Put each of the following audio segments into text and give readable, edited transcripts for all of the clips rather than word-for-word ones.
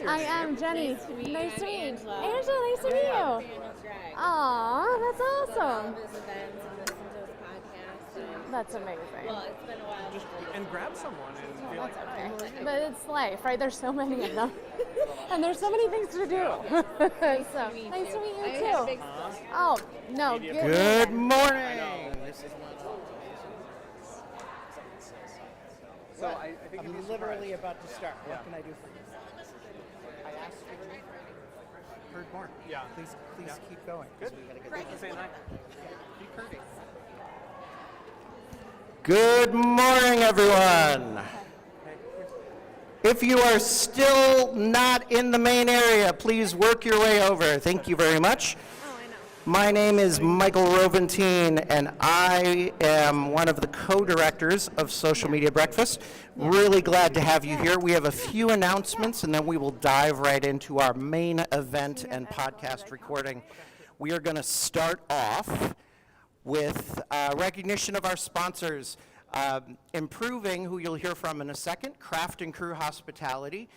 I am Jenny. Nice to meet you. Nice to I'm meet you. Angela. Angela, nice to meet you. Aw, that's awesome. This event and listen to his podcast. And, That's amazing. well, it's been a while. Just and grab someone and be like, That's hi. okay. But it's life, right? There's so many of them. And there's so many things to do. So, nice to meet you too. Oh, no. Good morning. This is So I think I'm literally about to start. What can I do for you? I asked you to heard more. Yeah. Please Yeah. keep going. Good. We gotta get Thank you for saying that. Keep hurting. Good morning, everyone. If you are still not in the main area, please work your way over. Thank you very much. My name is Michael Roventine, and I am one of the co-directors of Social Media Breakfast. Really glad to have you here. We have a few announcements, and then we will dive right into our main event and podcast recording. We are going to start off with recognition of our sponsors. Improving, who you'll hear from in a second, Craft and Crew Hospitality,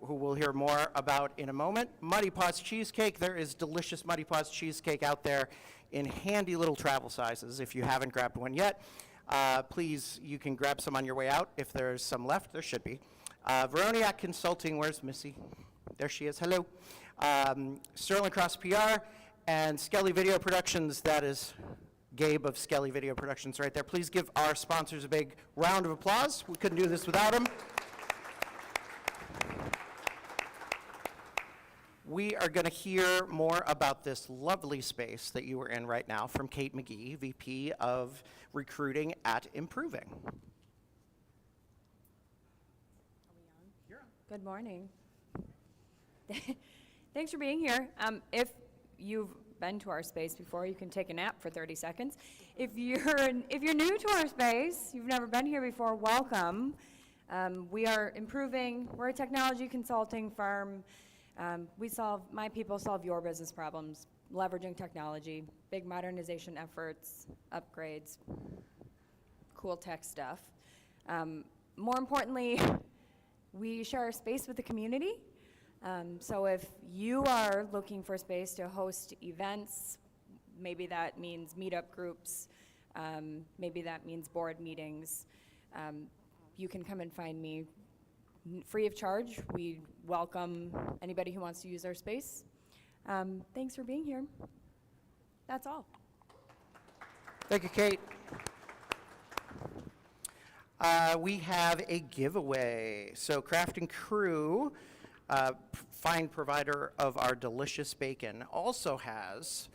who we'll hear more about in a moment. Muddy Paws Cheesecake, there is delicious Muddy Paws Cheesecake out there in handy little travel sizes. If you haven't grabbed one yet, please, you can grab some on your way out. If there's some left, there should be. Veroniac Consulting, where's Missy? There she is, hello. Sterling Cross PR and Skelly Video Productions, that is Gabe of Skelly Video Productions right there. Please give our sponsors a big round of applause. We couldn't do this without them. We are going to hear more about this lovely space that you are in right now from Kate McGee, VP of Recruiting at Improving. Good morning. Thanks for being here. If you've been to our space before, you can take a nap for 30 seconds. If you're new to our space, you've never been here before, welcome. We are Improving. We're a technology consulting firm. My people solve your business problems, leveraging technology, big modernization efforts, upgrades, cool tech stuff. More importantly, we share our space with the community. So if you are looking for space to host events, maybe that means meetup groups, maybe that means board meetings, you can come and find me free of charge. We welcome anybody who wants to use our space. Thanks for being here. That's all. Thank you, Kate. We have a giveaway. So Craft and Crew, fine provider of our delicious bacon, also has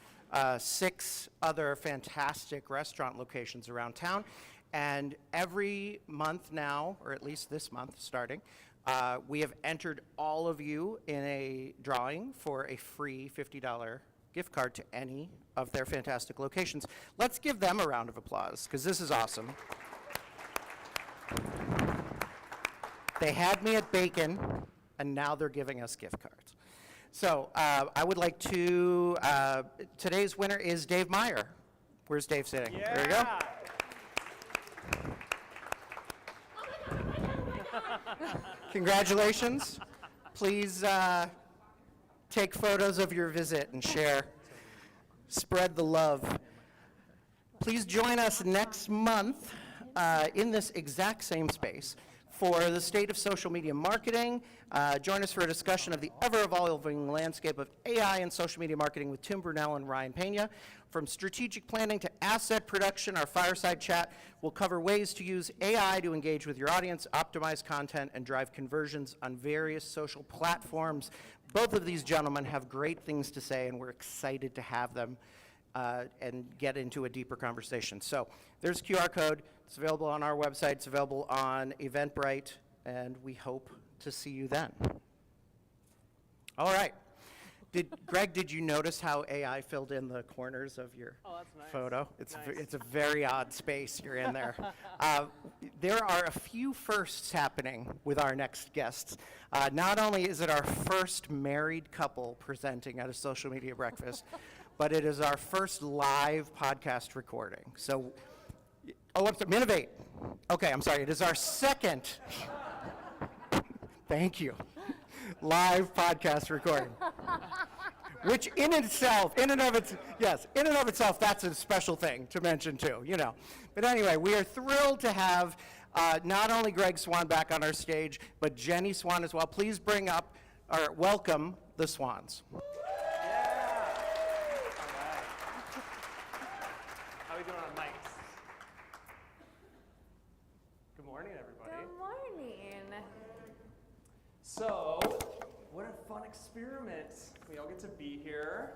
6 other fantastic restaurant locations around town. And every month now, or at least this month starting, we have entered all of you in a drawing for a free $50 gift card to any of their fantastic locations. Let's give them a round of applause, because this is awesome. They had me at bacon, and now they're giving us gift cards. So I would like to, today's winner is Dave Meyer. Where's Dave sitting? Yeah. There you go. Congratulations. Please take photos of your visit and share. Spread the love. Please join us next month in this exact same space for the state of social media marketing. Join us for a discussion of the ever-evolving landscape of AI and social media marketing with Tim Brunel and Ryan Pena. From strategic planning to asset production, our fireside chat will cover ways to use AI to engage with your audience, optimize content, and drive conversions on various social platforms. Both of these gentlemen have great things to say, and we're excited to have them and get into a deeper conversation. So there's a QR code. It's available on our website. It's available on Eventbrite, and we hope to see you then. All right. Greg, did you notice how AI filled in the corners of your photo? It's a very odd space you're in there. There are a few firsts happening with our next guests. Not only is it our first married couple presenting at a social media breakfast, but it is our first live podcast recording. So, I'm sorry, Minnovate. Okay, I'm sorry, it is our second. Thank you. live podcast recording. Which in and of itself, that's a special thing to mention too, you know. But anyway, we are thrilled to have not only Greg Swan back on our stage, but Jenny Swan as well. Please bring up, or welcome the Swans. Yeah. All right. How are we doing on mics? Good morning, everybody. Good morning. So, what a fun experiment. We all get to be here.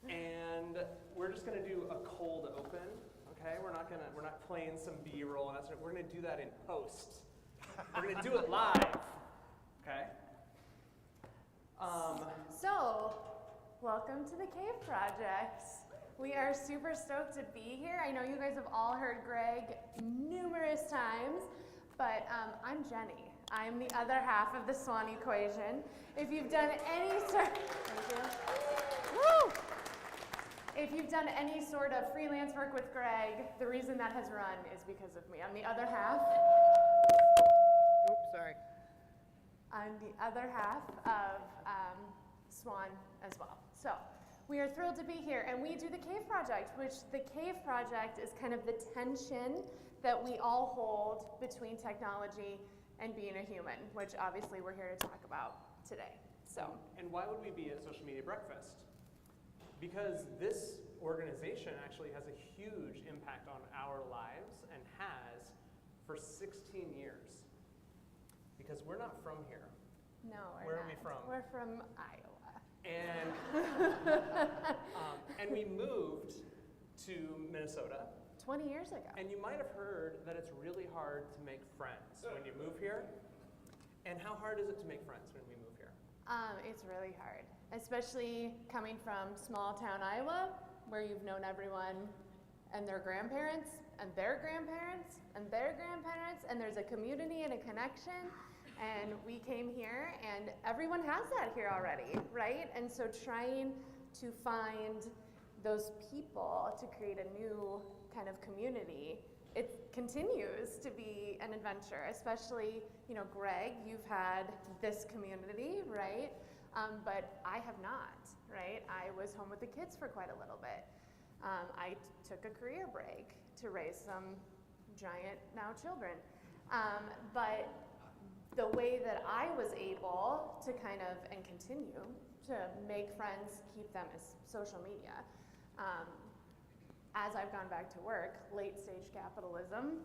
And we're just gonna do a cold open, okay? We're not playing some B-roll and that sort of, we're gonna do that in post. We're gonna do it live, okay? So, welcome to the Cave Project. We are super stoked to be here. I know you guys have all heard Greg numerous times, but I'm Jenny. I'm the other half of the Swan equation. If you've done any sort, thank you. Woo! If you've done any sort of freelance work with Greg, the reason that has run is because of me. I'm the other half. Oops, sorry. I'm the other half of Swan as well. So we are thrilled to be here, and we do the Cave Project, which the Cave Project is kind of the tension that we all hold between technology and being a human, which obviously we're here to talk about today. So. And why would we be at Social Media Breakfast? Because this organization actually has a huge impact on our lives and has for 16 years. Because we're not from here. No, Where are we from? We're from Iowa. And, and we moved to Minnesota. 20 years ago. And you might have heard that it's really hard to make friends when you move here. And how hard is it to make friends when we move here? It's really hard, especially coming from small town Iowa, where you've known everyone and their grandparents and their grandparents and their grandparents, and there's a community and a connection. And we came here, and everyone has that here already, right? And so trying to find those people to create a new kind of community, it continues to be an adventure, especially, you know, Greg, you've had this community, right? But I have not, right? I was home with the kids for quite a little bit. I took a career break to raise some giant now children. But the way that I was able to kind of, and continue to make friends, keep them, is social media. As I've gone back to work, late stage capitalism,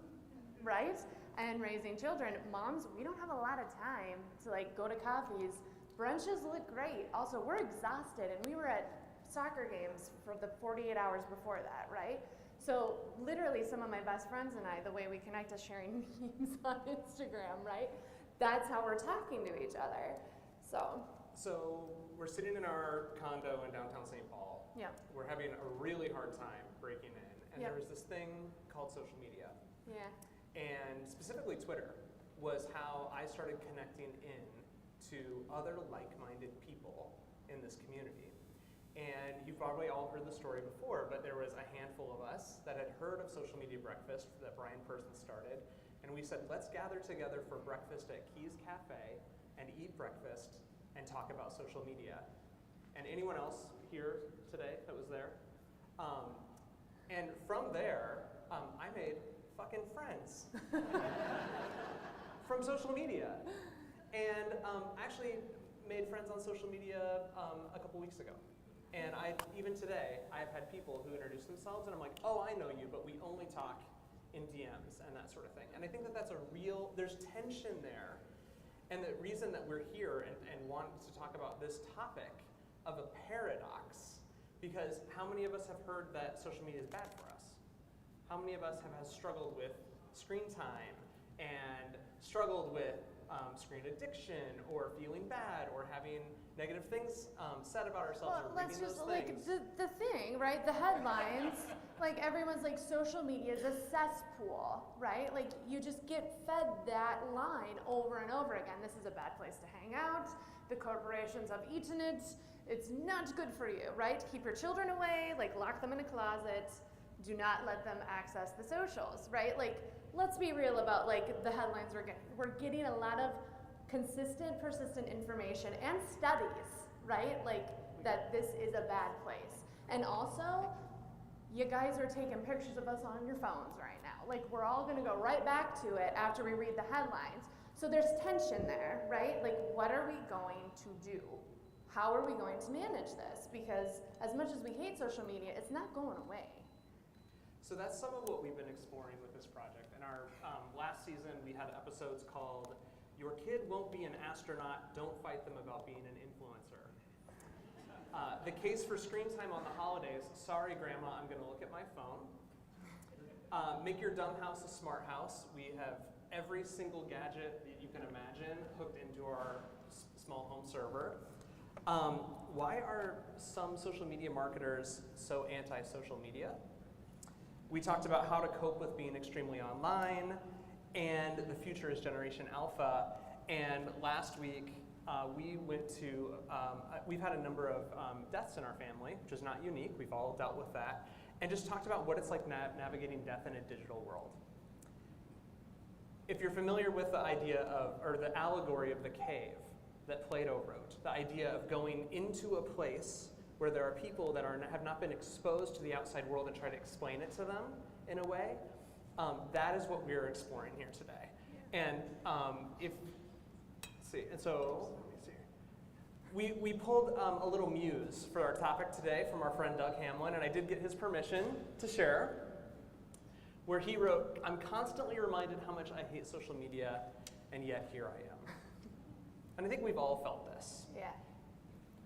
right? And raising children, moms, we don't have a lot of time to like go to coffees. Brunches look great. Also, we're exhausted, and we were at soccer games for the 48 hours before that, right? So literally some of my best friends and I, the way we connect is sharing memes on Instagram, right? That's how we're talking to each other. So we're sitting in our condo in downtown St. Paul. Yeah. We're having a really hard time breaking in. And Yep. there was this thing called social media. Yeah. And specifically Twitter was how I started connecting in to other like-minded people in this community. And you've probably all heard the story before, but there was a handful of us that had heard of Social Media Breakfast that Brian Person started. And we said, let's gather together for breakfast at Keys Cafe and eat breakfast and talk about social media. And anyone else here today that was there? And from there, I made fucking friends from social media. And actually made friends on social media a couple weeks ago. And even today, I've had people who introduce themselves and I'm like, oh, I know you, but we only talk in DMs and that sort of thing. And I think that that's there's tension there. And the reason that we're here and want to talk about this topic of a paradox, because how many of us have heard that social media is bad for us? How many of us have struggled with screen time and struggled with screen addiction or feeling bad or having negative things said about ourselves or let's reading just those like things? the thing, right? The headlines, like everyone's like social media is a cesspool, right? Like you just get fed that line over and over again. This is a bad place to hang out. The corporations have eaten it. It's not good for you, right? Keep your children away, like lock them in a closet. Do not let them access the socials, right? Like, let's be real about like the headlines we're getting. We're getting a lot of consistent, persistent information and studies, right? Like that this is a bad place. And also, you guys are taking pictures of us on your phones right now. Like we're all gonna go right back to it after we read the headlines. So there's tension there, right? Like what are we going to do? How are we going to manage this? Because as much as we hate social media, it's not going away. So that's some of what we've been exploring with this project. In our last season, we had episodes called "Your Kid Won't Be an Astronaut, Don't Fight Them About Being an Influencer." The case for screen time on the holidays, sorry grandma, I'm gonna look at my phone. Make your dumb house a smart house. We have every single gadget that you can imagine hooked into our small home server. Why are some social media marketers so anti-social media? We talked about how to cope with being extremely online, and the future is Generation Alpha. And last week, we've had a number of deaths in our family, which is not unique. We've all dealt with that. And just talked about what it's like navigating death in a digital world. If you're familiar with the idea of, or the allegory of the cave that Plato wrote, the idea of going into a place where there are people that have not been exposed to the outside world and try to explain it to them in a way, that is what we're exploring here today. And we pulled a little muse for our topic today from our friend Doug Hamlin, and I did get his permission to share, where he wrote, "I'm constantly reminded how much I hate social media, and yet here I am." And I think we've all felt this.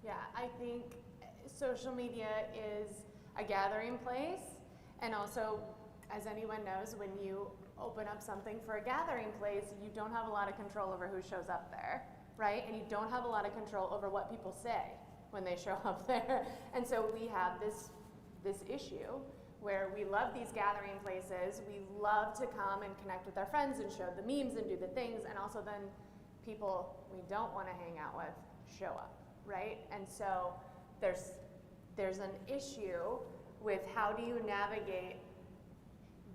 Yeah, I think social media is a gathering place, and also, as anyone knows, when you open up something for a gathering place, you don't have a lot of control over who shows up there, right? And you don't have a lot of control over what people say when they show up there. And so we have this issue where we love these gathering places. We love to come and connect with our friends and show the memes and do the things, and also then people we don't want to hang out with show up, right? And so there's an issue with how do you navigate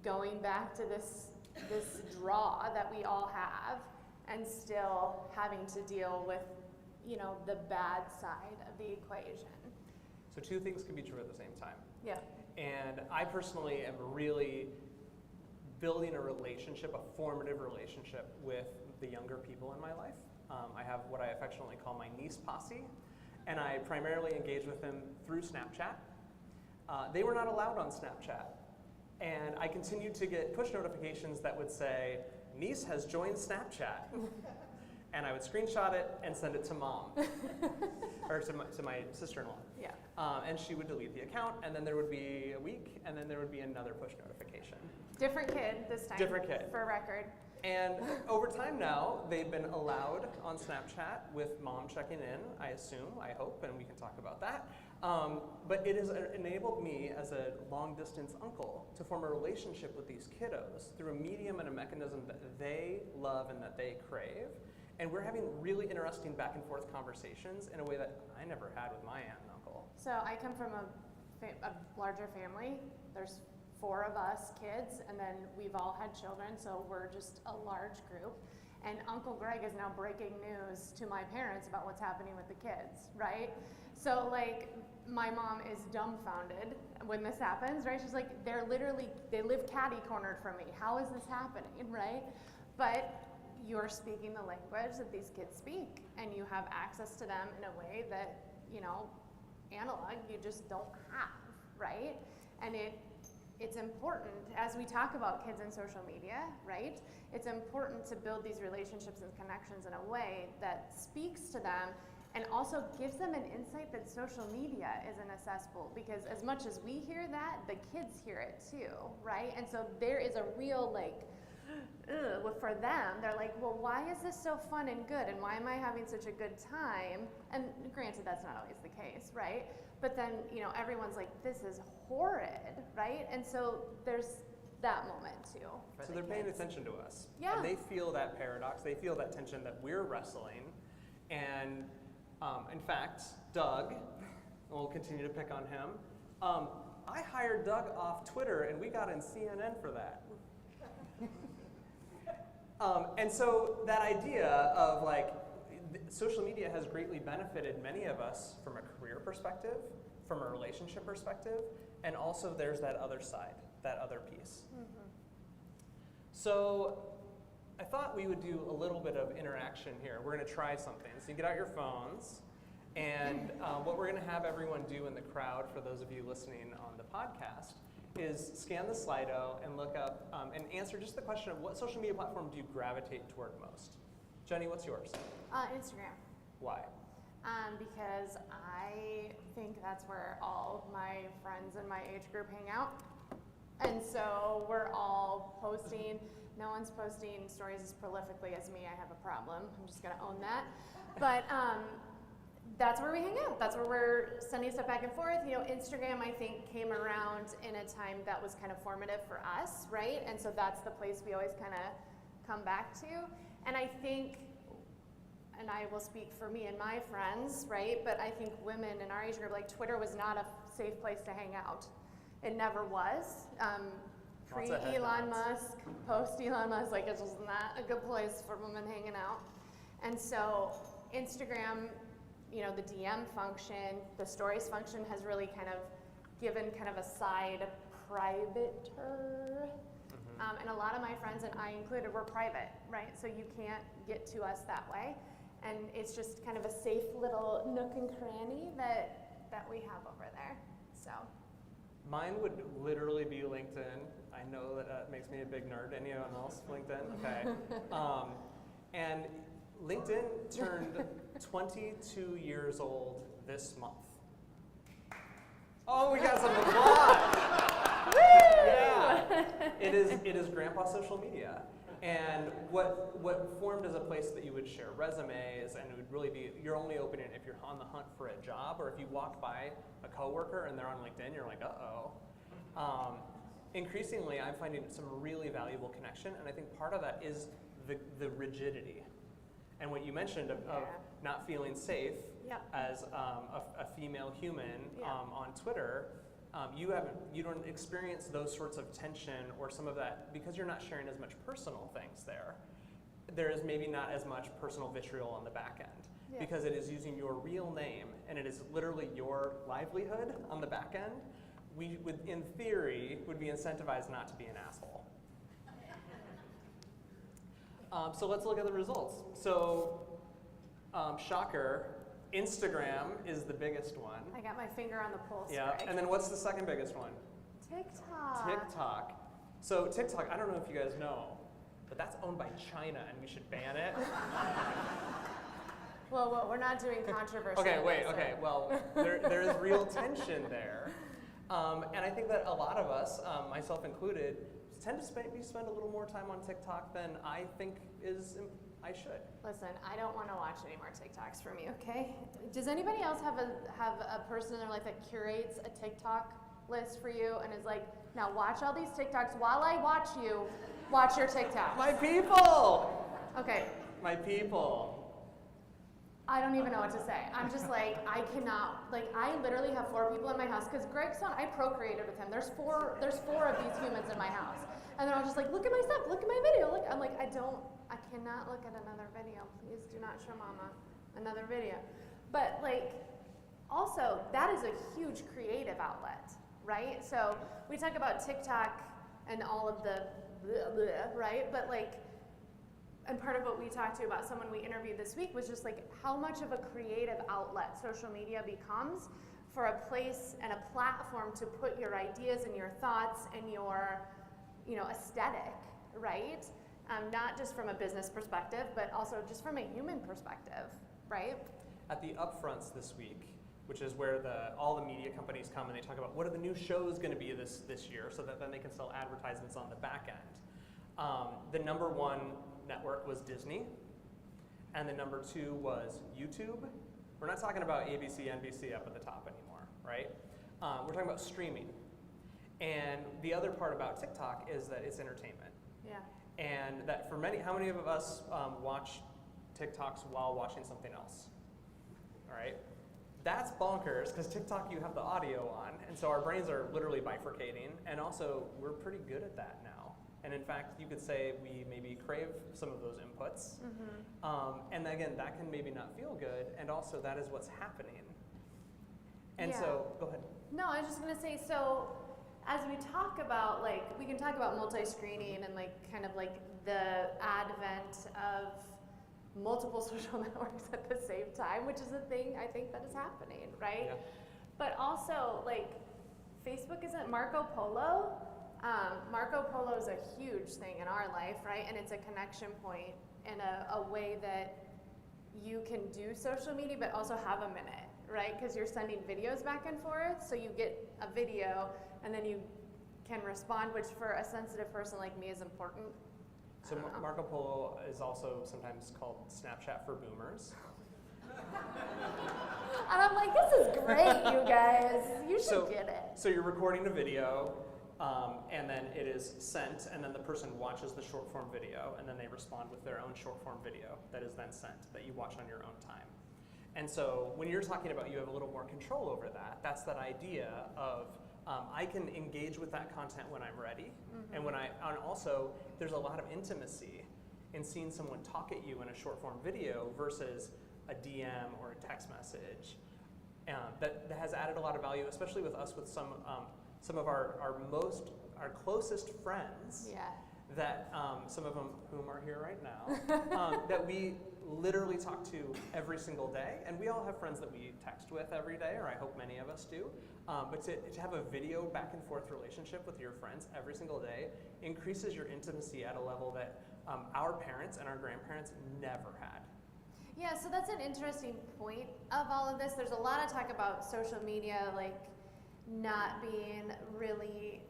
going back to this draw that we all have and still having to deal with, the bad side of the equation. So two things can be true at the same time. Yeah. And I personally am really building a relationship, a formative relationship with the younger people in my life. I have what I affectionately call my niece posse, and I primarily engage with them through Snapchat. They were not allowed on Snapchat, and I continued to get push notifications that would say, "Niece has joined Snapchat." And I would screenshot it and send it to mom, or to my sister-in-law. Yeah. And she would delete the account, and then there would be a week, and then there would be another push notification. Different kid this time. Different kid. For record. And over time now, they've been allowed on Snapchat with mom checking in, I assume, I hope, and we can talk about that. But it has enabled me as a long-distance uncle to form a relationship with these kiddos through a medium and a mechanism that they love and that they crave. And we're having really interesting back and forth conversations in a way that I never had with my aunt and uncle. So I come from a larger family. There's 4 of us kids, and then we've all had children, so we're just a large group. And Uncle Greg is now breaking news to my parents about what's happening with the kids, right? So my mom is dumbfounded when this happens, right? She's like, they live catty-cornered from me. How is this happening, right? But you're speaking the language that these kids speak, and you have access to them in a way that, analog, you just don't have, right? And it's important, as we talk about kids and social media, right? It's important to build these relationships and connections in a way that speaks to them and also gives them an insight that social media isn't a cesspool, because as much as we hear that, the kids hear it too, right? And so there is a real for them, they're like, well, why is this so fun and good, and why am I having such a good time? And granted, that's not always the case, right? But then, everyone's like, this is horrid, right? And so there's that moment too. So they're paying attention to us. Yeah. And they feel that paradox, they feel that tension that we're wrestling. And in fact, Doug, and we'll continue to pick on him, I hired Doug off Twitter and we got in CNN for that. And so that idea of like, social media has greatly benefited many of us from a career perspective, from a relationship perspective, and also there's that other side, that other piece. So I thought we would do a little bit of interaction here. We're going to try something. So you get out your phones, and what we're going to have everyone do in the crowd, for those of you listening on the podcast, is scan the Slido and look up and answer just the question of what social media platform do you gravitate toward most? Jenny, what's yours? Instagram. Why? Because I think that's where all of my friends in my age group hang out. And so we're all posting. No one's posting stories as prolifically as me. I have a problem. I'm just going to own that. But that's where we hang out. That's where we're sending stuff back and forth. You know, Instagram, I think, came around in a time that was kind of formative for us, right? And so that's the place we always kind of come back to. And I think, and I will speak for me and my friends, right? But I think women in our age group, like Twitter was not a safe place to hang out. It never was. Pre-Elon Musk, post-Elon Musk, like it's just not a good place for women hanging out. And so Instagram, you know, the DM function, the stories function has really kind of given kind of a side private-er. And a lot of my friends, and I included, were private, right? So you can't get to us that way. And it's just kind of a safe little nook and cranny that we have over there, so. Mine would literally be LinkedIn. I know that makes me a big nerd. Anyone else? LinkedIn? Okay. And LinkedIn turned 22 years old this month. Oh, we got some applause! Yeah, it is Grandpa social media, and what formed as a place that you would share resumes, and it would really be, you're only opening it if you're on the hunt for a job, or if you walk by a coworker and they're on LinkedIn, you're like, uh-oh. Increasingly, I'm finding some really valuable connection, and I think part of that is the rigidity, and what you mentioned of not feeling safe as a female human on Twitter. You don't experience those sorts of tension or some of that because you're not sharing as much personal things there. There is maybe not as much personal vitriol on the back end because it is using your real name and it is literally your livelihood on the back end. We would, in theory, would be incentivized not to be an asshole. So let's look at the results. So, shocker. Instagram is the biggest one. I got my finger on the pulse. Yeah, Greg. and then what's the second biggest one? TikTok. TikTok. So TikTok, I don't know if you guys know, but that's owned by China and we should ban it. Well, we're not doing controversy. Okay, wait, okay, well, there is real tension there. And I think that a lot of us, myself included, tend to spend a little more time on TikTok than I think I should. Listen, I don't want to watch any more TikToks from you, okay? Does anybody else have a person in their life that curates a TikTok list for you and is like, now watch all these TikToks while I watch you watch your TikToks? My people! Okay. My people. I don't even know what to say. I'm just like, I cannot, like, I literally have 4 people in my house, because Greg's son, I procreated with him. There's four of these humans in my house. And they're all just like, look at my stuff, look at my video, look. I'm like, I cannot look at another video. Please do not show mama another video. But like, also, that is a huge creative outlet, right? So we talk about TikTok and all of the blah, blah, right? But like, and part of what we talked to about someone we interviewed this week was just like how much of a creative outlet social media becomes for a place and a platform to put your ideas and your thoughts and your, aesthetic, right? Not just from a business perspective, but also just from a human perspective, right? At the upfronts this week, which is where all the media companies come and they talk about what are the new shows going to be this year, so that then they can sell advertisements on the back end. The number 1 network was Disney, and the number 2 was YouTube. We're not talking about ABC, NBC up at the top anymore, right? We're talking about streaming. And the other part about TikTok is that it's entertainment. Yeah. And that for how many of us watch TikToks while watching something else? All right? That's bonkers, because TikTok you have the audio on, and so our brains are literally bifurcating, and also we're pretty good at that now. And in fact, you could say we maybe crave some of those inputs. And again, that can maybe not feel good, and also that is what's happening. And so, go ahead. No, I was just gonna say, so as we talk about, like, we can talk about multi-screening and like kind of like the advent of multiple social networks at the same time, which is a thing I think that is happening, right? Yeah. But also, like, Facebook isn't Marco Polo. Marco Polo is a huge thing in our life, right? And it's a connection point in a way that you can do social media, but also have a minute, right? Because you're sending videos back and forth, so you get a video, and then you can respond, which for a sensitive person like me is important. So Marco Polo is also sometimes called Snapchat for boomers. And I'm like, this is great, you guys. You should get it. So you're recording a video, and then it is sent, and then the person watches the short form video, and then they respond with their own short form video that is then sent, that you watch on your own time. And so when you're talking about you have a little more control over that, that's that idea of I can engage with that content when I'm ready, and and also there's a lot of intimacy in seeing someone talk at you in a short form video versus a DM or a text message. That has added a lot of value, especially with us, with some of our closest friends. Yeah. That some of them whom are here right now, that we literally talk to every single day, and we all have friends that we text with every day, or I hope many of us do. But to have a video back and forth relationship with your friends every single day increases your intimacy at a level that our parents and our grandparents never had. Yeah, so that's an interesting point of all of this. There's a lot of talk about social media, like, not being really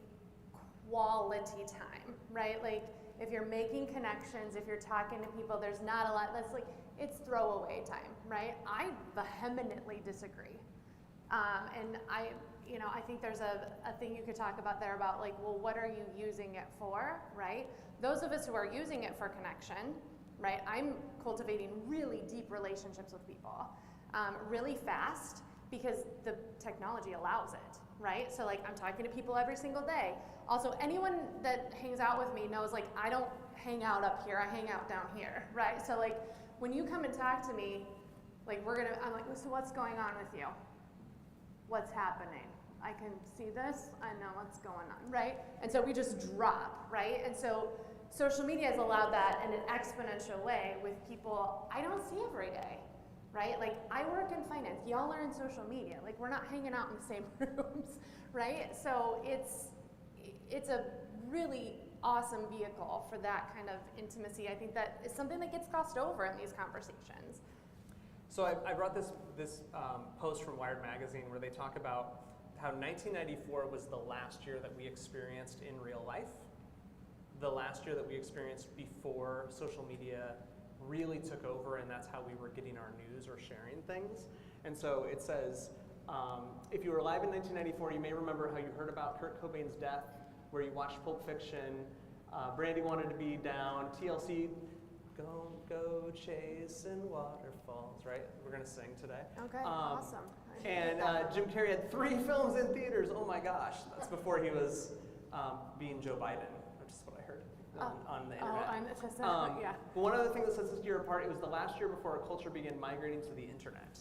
quality time, right? Like, if you're making connections, if you're talking to people, there's not a lot, that's like, it's throwaway time, right? I vehemently disagree. And I think there's a thing you could talk about there about, like, well, what are you using it for, right? Those of us who are using it for connection, right? I'm cultivating really deep relationships with people, really fast, because the technology allows it, right? So, like, I'm talking to people every single day. Also, anyone that hangs out with me knows, like, I don't hang out up here, I hang out down here, right? So, like, when you come and talk to me, like, I'm like, so what's going on with you? What's happening? I can see this, I know what's going on, right? And so we just drop, right? And so social media has allowed that in an exponential way with people I don't see every day, right? Like, I work in finance, y'all are in social media, like, we're not hanging out in the same rooms, right? So it's a really awesome vehicle for that kind of intimacy. I think that is something that gets glossed over in these conversations. So I brought this post from Wired Magazine where they talk about how 1994 was the last year that we experienced in real life, the last year that we experienced before social media really took over, and that's how we were getting our news or sharing things. And so it says, if you were alive in 1994, you may remember how you heard about Kurt Cobain's death, where you watched Pulp Fiction, Brandy wanted to be down, TLC, go chasing waterfalls, right? We're gonna sing today. Okay, awesome. And Jim Carrey had 3 films in theaters. Oh my gosh, that's before he was being Joe Biden, which is what I heard on the internet. Yeah. But one other thing that sets this year apart, it was the last year before our culture began migrating to the internet.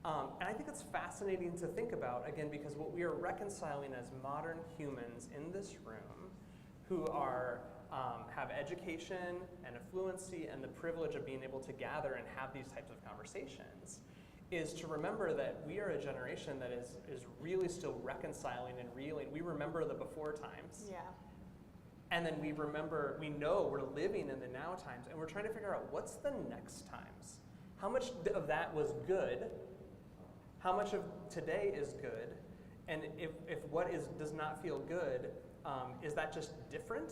And I think it's fascinating to think about, again, because what we are reconciling as modern humans in this room who are have education and affluency and the privilege of being able to gather and have these types of conversations is to remember that we are a generation that is really still reconciling and reeling. We remember the before times. Yeah. And then we know we're living in the now times, and we're trying to figure out what's the next times. How much of that was good? How much of today is good? And if what does not feel good, is that just different,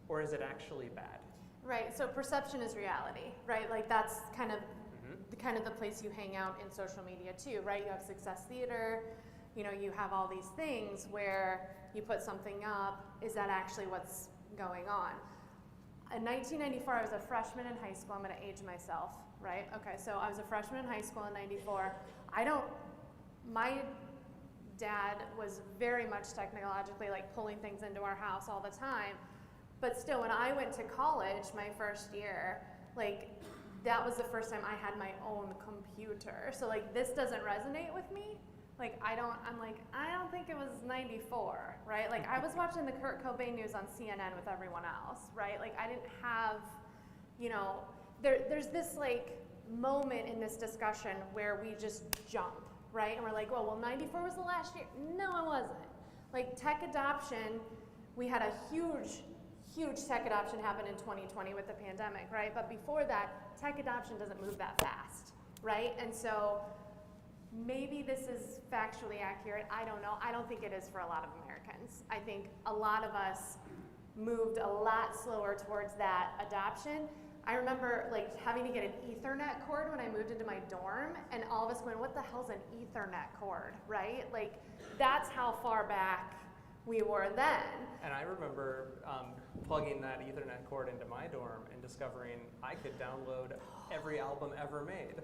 or is it actually bad? Right, so perception is reality, right? Like, that's kind of the place you hang out in social media too, right? You have Success Theater, you have all these things where you put something up, is that actually what's going on? In 1994, I was a freshman in high school. I'm gonna age myself, right? Okay, so I was a freshman in high school in 94. My dad was very much technologically, like, pulling things into our house all the time. But still, when I went to college my first year, like, that was the first time I had my own computer. So like, this doesn't resonate with me. Like, I don't think it was 94, right? Like, I was watching the Kurt Cobain news on CNN with everyone else, right? Like, I didn't have, you know, there's this like moment in this discussion where we just jump, right? And we're like, well, 94 was the last year. No, it wasn't. Like, tech adoption, we had a huge tech adoption happen in 2020 with the pandemic, right? But before that, tech adoption doesn't move that fast, right? And so maybe this is factually accurate. I don't know. I don't think it is for a lot of Americans. I think a lot of us moved a lot slower towards that adoption. I remember like having to get an Ethernet cord when I moved into my dorm, and all of us going, what the hell's an Ethernet cord, right? Like, that's how far back we were then. And I remember plugging that Ethernet cord into my dorm and discovering I could download every album ever made.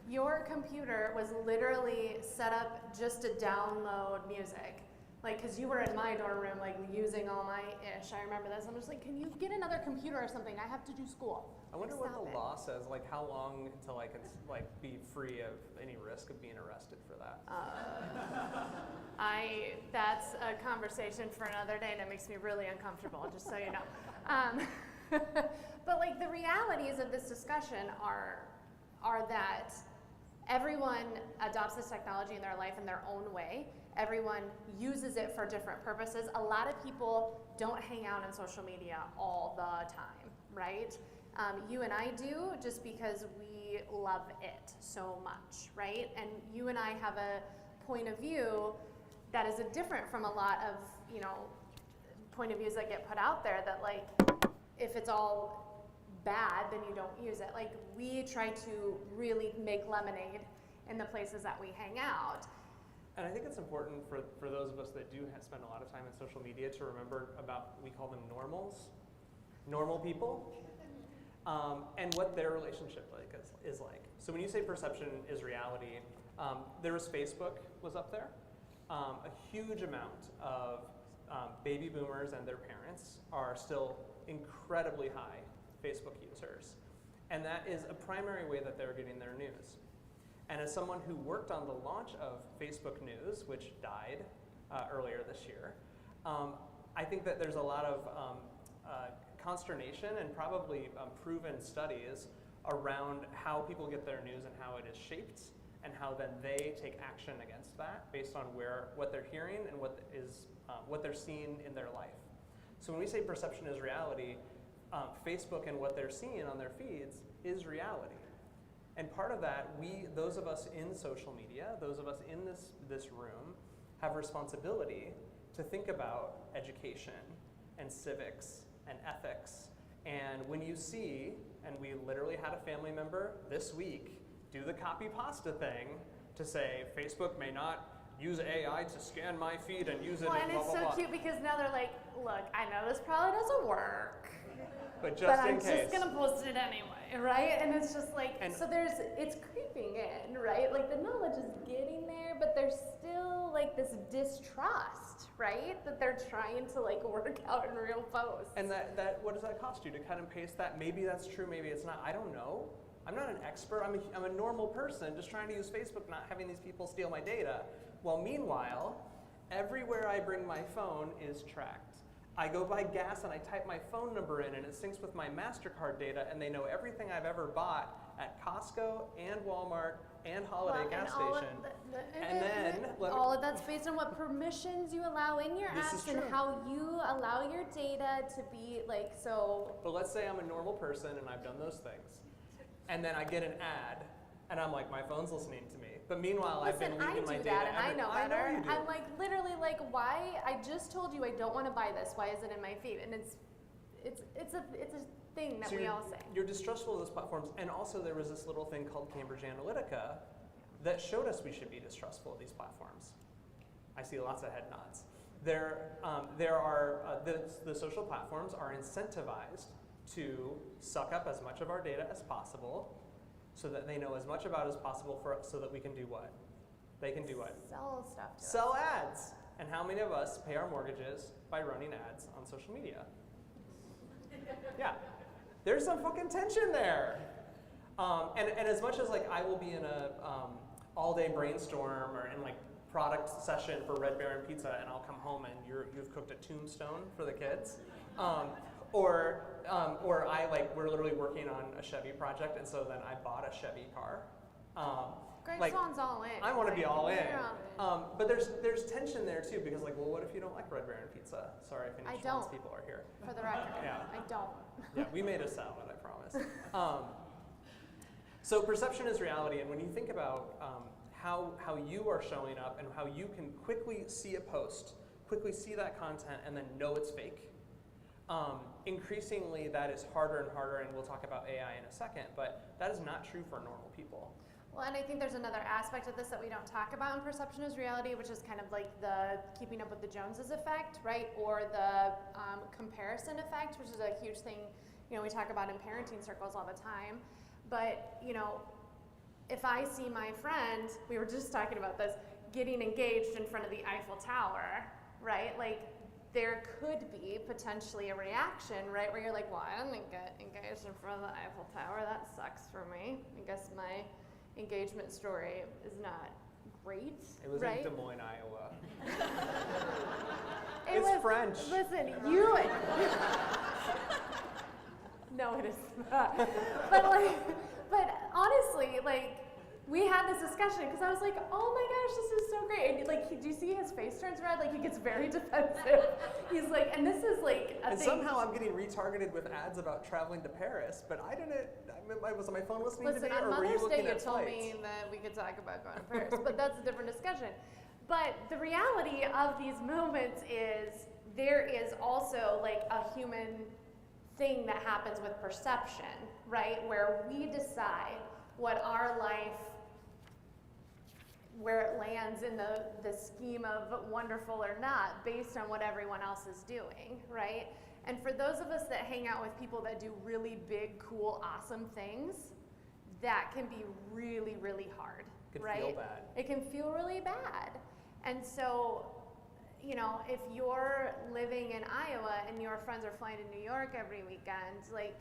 Your computer was literally set up just to download music. Like, because you were in my dorm room, like, using all my ish. I remember this. I'm just like, can you get another computer or something? I have to do school. I wonder Stop what the it. law says, like how long until I can like be free of any risk of being arrested for that. That's a conversation for another day, and it makes me really uncomfortable, just so you know. But like, the realities of this discussion are that everyone adopts this technology in their life in their own way. Everyone uses it for different purposes. A lot of people don't hang out on social media all the time, right? You and I do, just because we love it so much, right? And you and I have a point of view that is different from a lot of, you know, point of views that get put out there, that like, if it's all bad, then you don't use it. Like, we try to really make lemonade in the places that we hang out. And I think it's important for those of us that do spend a lot of time in social media to remember about, we call them normals, normal people, and what their relationship is like. So when you say perception is reality, there was Facebook was up there. A huge amount of baby boomers and their parents are still incredibly high Facebook users. And that is a primary way that they're getting their news. And as someone who worked on the launch of Facebook News, which died earlier this year, I think that there's a lot of consternation and probably proven studies around how people get their news and how it is shaped, and how then they take action against that based on what they're hearing and what they're seeing in their life. So when we say perception is reality, Facebook and what they're seeing on their feeds is reality. And part of that, those of us in social media, those of us in this room, have responsibility to think about education and civics and ethics. And when you see, and we literally had a family member this week do the copy pasta thing to say Facebook may not use AI to scan my feed and use it Well, in and blah, it's blah, so blah. cute because now they're like, look, I know this probably doesn't work, But just but in I'm case. just gonna post it anyway, right? And it's just like, And- so it's creeping in, right? Like, the knowledge is getting there, but there's still like this distrust, right? That they're trying to like work out in real posts. And that what does that cost you to cut and paste that? Maybe that's true, maybe it's not. I don't know. I'm not an expert. I'm a normal person just trying to use Facebook, not having these people steal my data. Well, meanwhile, everywhere I bring my phone is tracked. I go buy gas and I type my phone number in and it syncs with my MasterCard data, and they know everything I've ever bought at Costco and Walmart and Holiday Well, gas and all of station. and then all of that's based on what permissions you allow in your This is apps and true. how you allow your data to be like, so. But let's say I'm a normal person and I've done those things. And then I get an ad and I'm like, my phone's listening to me. But meanwhile, I've Listen, been leaking my I do data. that and I know better. you do. I'm like, literally like, why? I just told you I don't want to buy this. Why is it in my feed? And it's a thing that So we you're, all say. you're distrustful of those platforms. And also there was this little thing called Cambridge Analytica that showed us we should be distrustful of these platforms. I see lots of head nods. The social platforms are incentivized to suck up as much of our data as possible so that they know as much about as possible so that we can do what? They can do what? Sell stuff to us. Sell ads. And how many of us pay our mortgages by running ads on social media? Yeah. There's some fucking tension there. And as much as like I will be in a all-day brainstorm or in like product session for Red Baron Pizza, and I'll come home and you've cooked a tombstone for the kids, or we're literally working on a Chevy project, and so then I bought a Chevy car. Greg Swan's all in. I want to be all in. You're all in. But there's tension there too, because like, well, what if you don't like Red Baron Pizza? Sorry if any Schwann's people are here. For the record, Yeah. I don't. Yeah, we made a salad, I promise. So perception is reality, and when you think about how you are showing up and how you can quickly see a post, quickly see that content, and then know it's fake, increasingly that is harder and harder, and we'll talk about AI in a second, but that is not true for normal people. Well, and I think there's another aspect of this that we don't talk about in perception is reality, which is kind of like the keeping up with the Joneses effect, right? Or the comparison effect, which is a huge thing, we talk about in parenting circles all the time. But, if I see my friend, we were just talking about this, getting engaged in front of the Eiffel Tower, right? Like, there could be potentially a reaction, right? Where you're like, well, I didn't get engaged in front of the Eiffel Tower. That sucks for me. I guess my engagement story is not great. It was right? in Des Moines, Iowa. It It's was, French. Listen, you. No, it is not. But honestly, like, we had this discussion because I was like, oh my gosh, this is so great. And like, do you see his face turns red? Like, he gets very defensive. He's like, and this is like a And thing. somehow I'm getting retargeted with ads about traveling to Paris, but I didn't. Was on my phone listening Listen, today, on or were you Mother's looking Day, you at told flights? me that we could talk about going to Paris, but that's a different discussion. But the reality of these moments is there is also like a human thing that happens with perception, right? Where we decide what our life, where it lands in the scheme of wonderful or not based on what everyone else is doing, right? And for those of us that hang out with people that do really big, cool, awesome things, that can be really, really hard, Could right? feel bad. It can feel really bad. And so, if you're living in Iowa and your friends are flying to New York every weekend, like,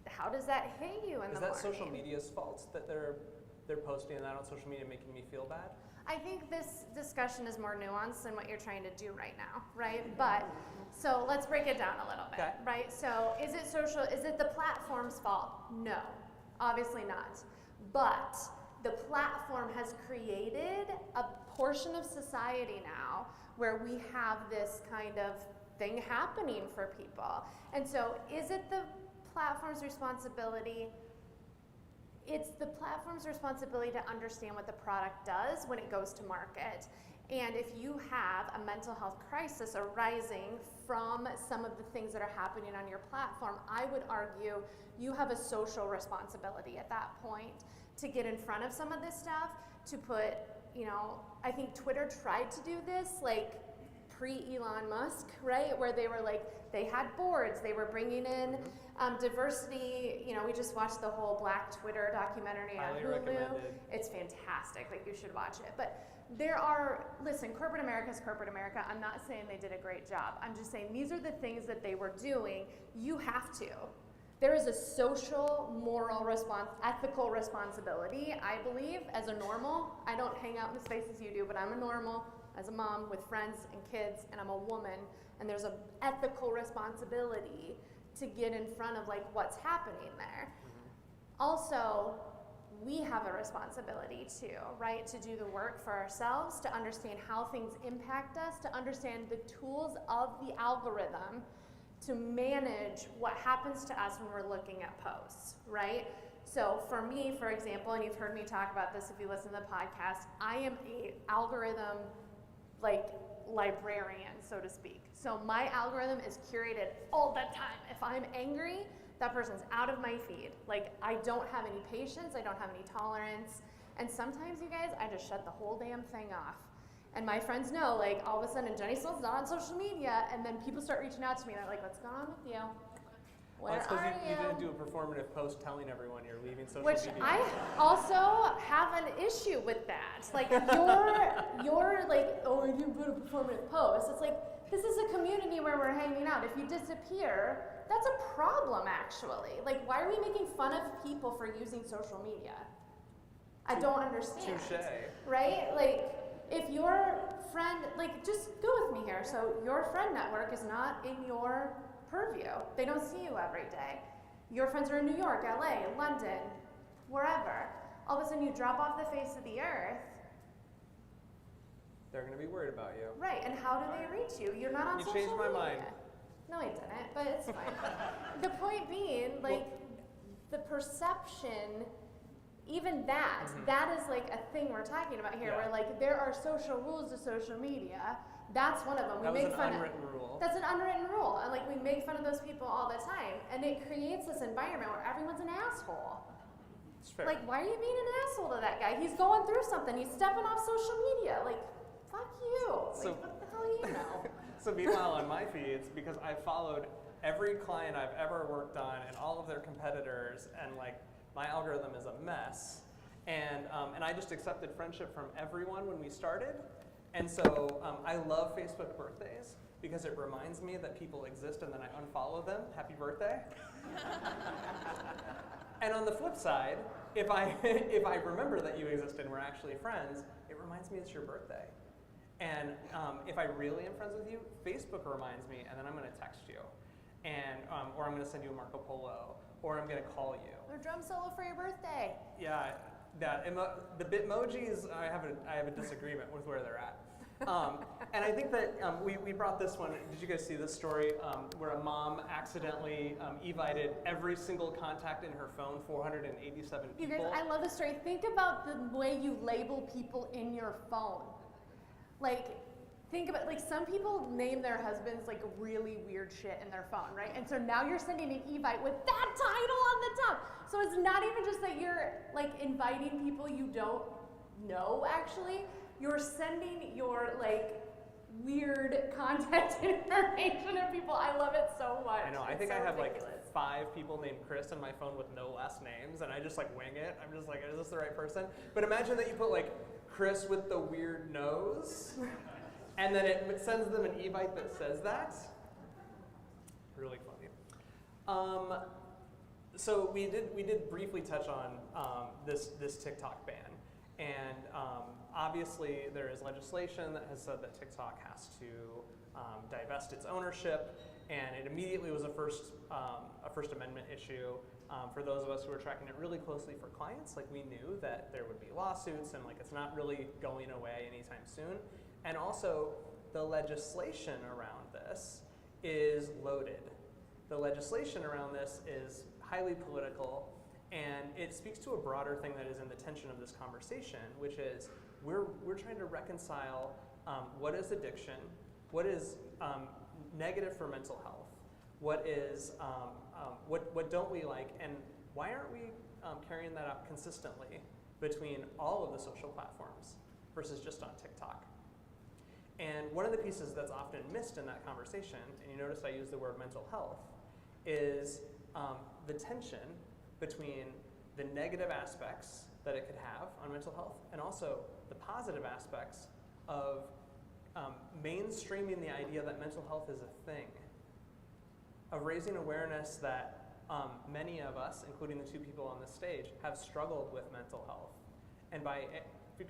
how does that hit you in Is the that morning? social media's fault that they're posting that on social media, making me feel bad? I think this discussion is more nuanced than what you're trying to do right now, right? But, so let's break it down a little bit, Okay. right? So is it the platform's fault? No, obviously not. But the platform has created a portion of society now where we have this kind of thing happening for people. And so is it the platform's responsibility? It's the platform's responsibility to understand what the product does when it goes to market. And if you have a mental health crisis arising from some of the things that are happening on your platform, I would argue you have a social responsibility at that point to get in front of some of this stuff, to put, I think Twitter tried to do this, like, pre-Elon Musk, right? Where they were like, they had boards, they were bringing in diversity. We just watched the whole Black Twitter documentary on Highly Hulu. recommended. It's fantastic, like, you should watch it. But listen, corporate America is corporate America. I'm not saying they did a great job. I'm just saying these are the things that they were doing. You have to. There is a social, moral ethical responsibility, I believe, as a normal. I don't hang out in the spaces you do, but I'm a normal, as a mom with friends and kids, and I'm a woman, and there's an ethical responsibility to get in front of like what's happening there. Also, we have a responsibility too, right? To do the work for ourselves, to understand how things impact us, to understand the tools of the algorithm to manage what happens to us when we're looking at posts, right? So for me, for example, and you've heard me talk about this if you listen to the podcast, I am a algorithm librarian, so to speak. So my algorithm is curated all the time. If I'm angry, that person's out of my feed. Like, I don't have any patience, I don't have any tolerance, and sometimes, you guys, I just shut the whole damn thing off. And my friends know, like, all of a sudden, Jenny Stoll's not on social media, and then people start reaching out to me, and they're like, what's going on with you? Where That's because are you didn't do a performative post telling everyone you're leaving social Which media. I also have an issue with that. Like, you're like, oh, I didn't put a performative post. It's like, this is a community where we're hanging out. If you disappear that's a problem actually. Like, why are we making fun of people for using social media? I don't understand. Touche. Right? Like, if your friend, like, just go with me here. So your friend network is not in your purview. They don't see you every day. Your friends are in New York, LA, London, wherever. All of a sudden you drop off the face of the earth. They're going to be worried about you. Right, and how do they reach you? You're not on You social changed my media. mind. No, I didn't, but it's fine. The point being, like, the perception, even that, that is like a thing we're talking about here, Yeah. where like there are social rules to social media. That's one of them. That was an unwritten rule. That's an unwritten rule, and like we make fun of those people all the time, and it creates this environment where everyone's an asshole. It's fair. Like, why are you being an asshole to that guy? He's going through something. He's stepping off social media. Like, fuck you. So- Like, what the hell do you know? So meanwhile, on my feeds, because I followed every client I've ever worked on and all of their competitors, and like my algorithm is a mess. And I just accepted friendship from everyone when we started. And so I love Facebook birthdays because it reminds me that people exist and then I unfollow them. Happy birthday. And on the flip side, if I remember that you exist and we're actually friends, it reminds me it's your birthday. And if I really am friends with you, Facebook reminds me, and then I'm going to text you, and or I'm going to send you a Marco Polo, or I'm going to call you. Or drum solo for your birthday. Yeah, the Bitmojis, I have a disagreement with where they're at. And I think that we brought this one. Did you guys see this story where a mom accidentally evited every single contact in her phone, 487 You people? guys, I love this story. Think about the way you label people in your phone. Like, think about, like, some people name their husbands like really weird shit in their phone, right? And so now you're sending an evite with that title on the top. So it's not even just that you're like inviting people you don't know, actually. You're sending your like weird contact information to people. I love it so much. I know. I It's think so I have ridiculous. like 5 people named Chris in my phone with no last names, and I just like wing it. I'm just like, is this the right person? But imagine that you put like Chris with the weird nose, and then it sends them an evite that says that. Really funny. So we did briefly touch on this TikTok ban, and obviously there is legislation that has said that TikTok has to divest its ownership, and it immediately was a First Amendment issue. For those of us who are tracking it really closely for clients, like we knew that there would be lawsuits and like it's not really going away anytime soon. And also the legislation around this is loaded. The legislation around this is highly political, and it speaks to a broader thing that is in the tension of this conversation, which is we're trying to reconcile what is addiction, what is negative for mental health, what is what don't we like, and why aren't we carrying that out consistently between all of the social platforms versus just on TikTok? And one of the pieces that's often missed in that conversation, and you notice I use the word mental health, is the tension between the negative aspects that it could have on mental health and also the positive aspects of mainstreaming the idea that mental health is a thing, of raising awareness that many of us, including the 2 people on this stage, have struggled with mental health. And by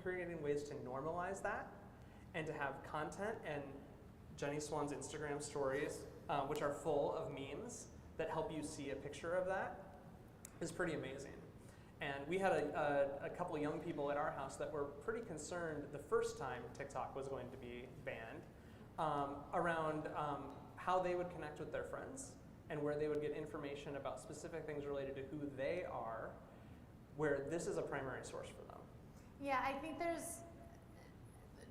creating ways to normalize that and to have content, and Jenny Swan's Instagram stories, which are full of memes that help you see a picture of that, is pretty amazing. And we had a couple of young people at our house that were pretty concerned the first time TikTok was going to be banned around how they would connect with their friends and where they would get information about specific things related to who they are, where this is a primary source for them. Yeah, I think there's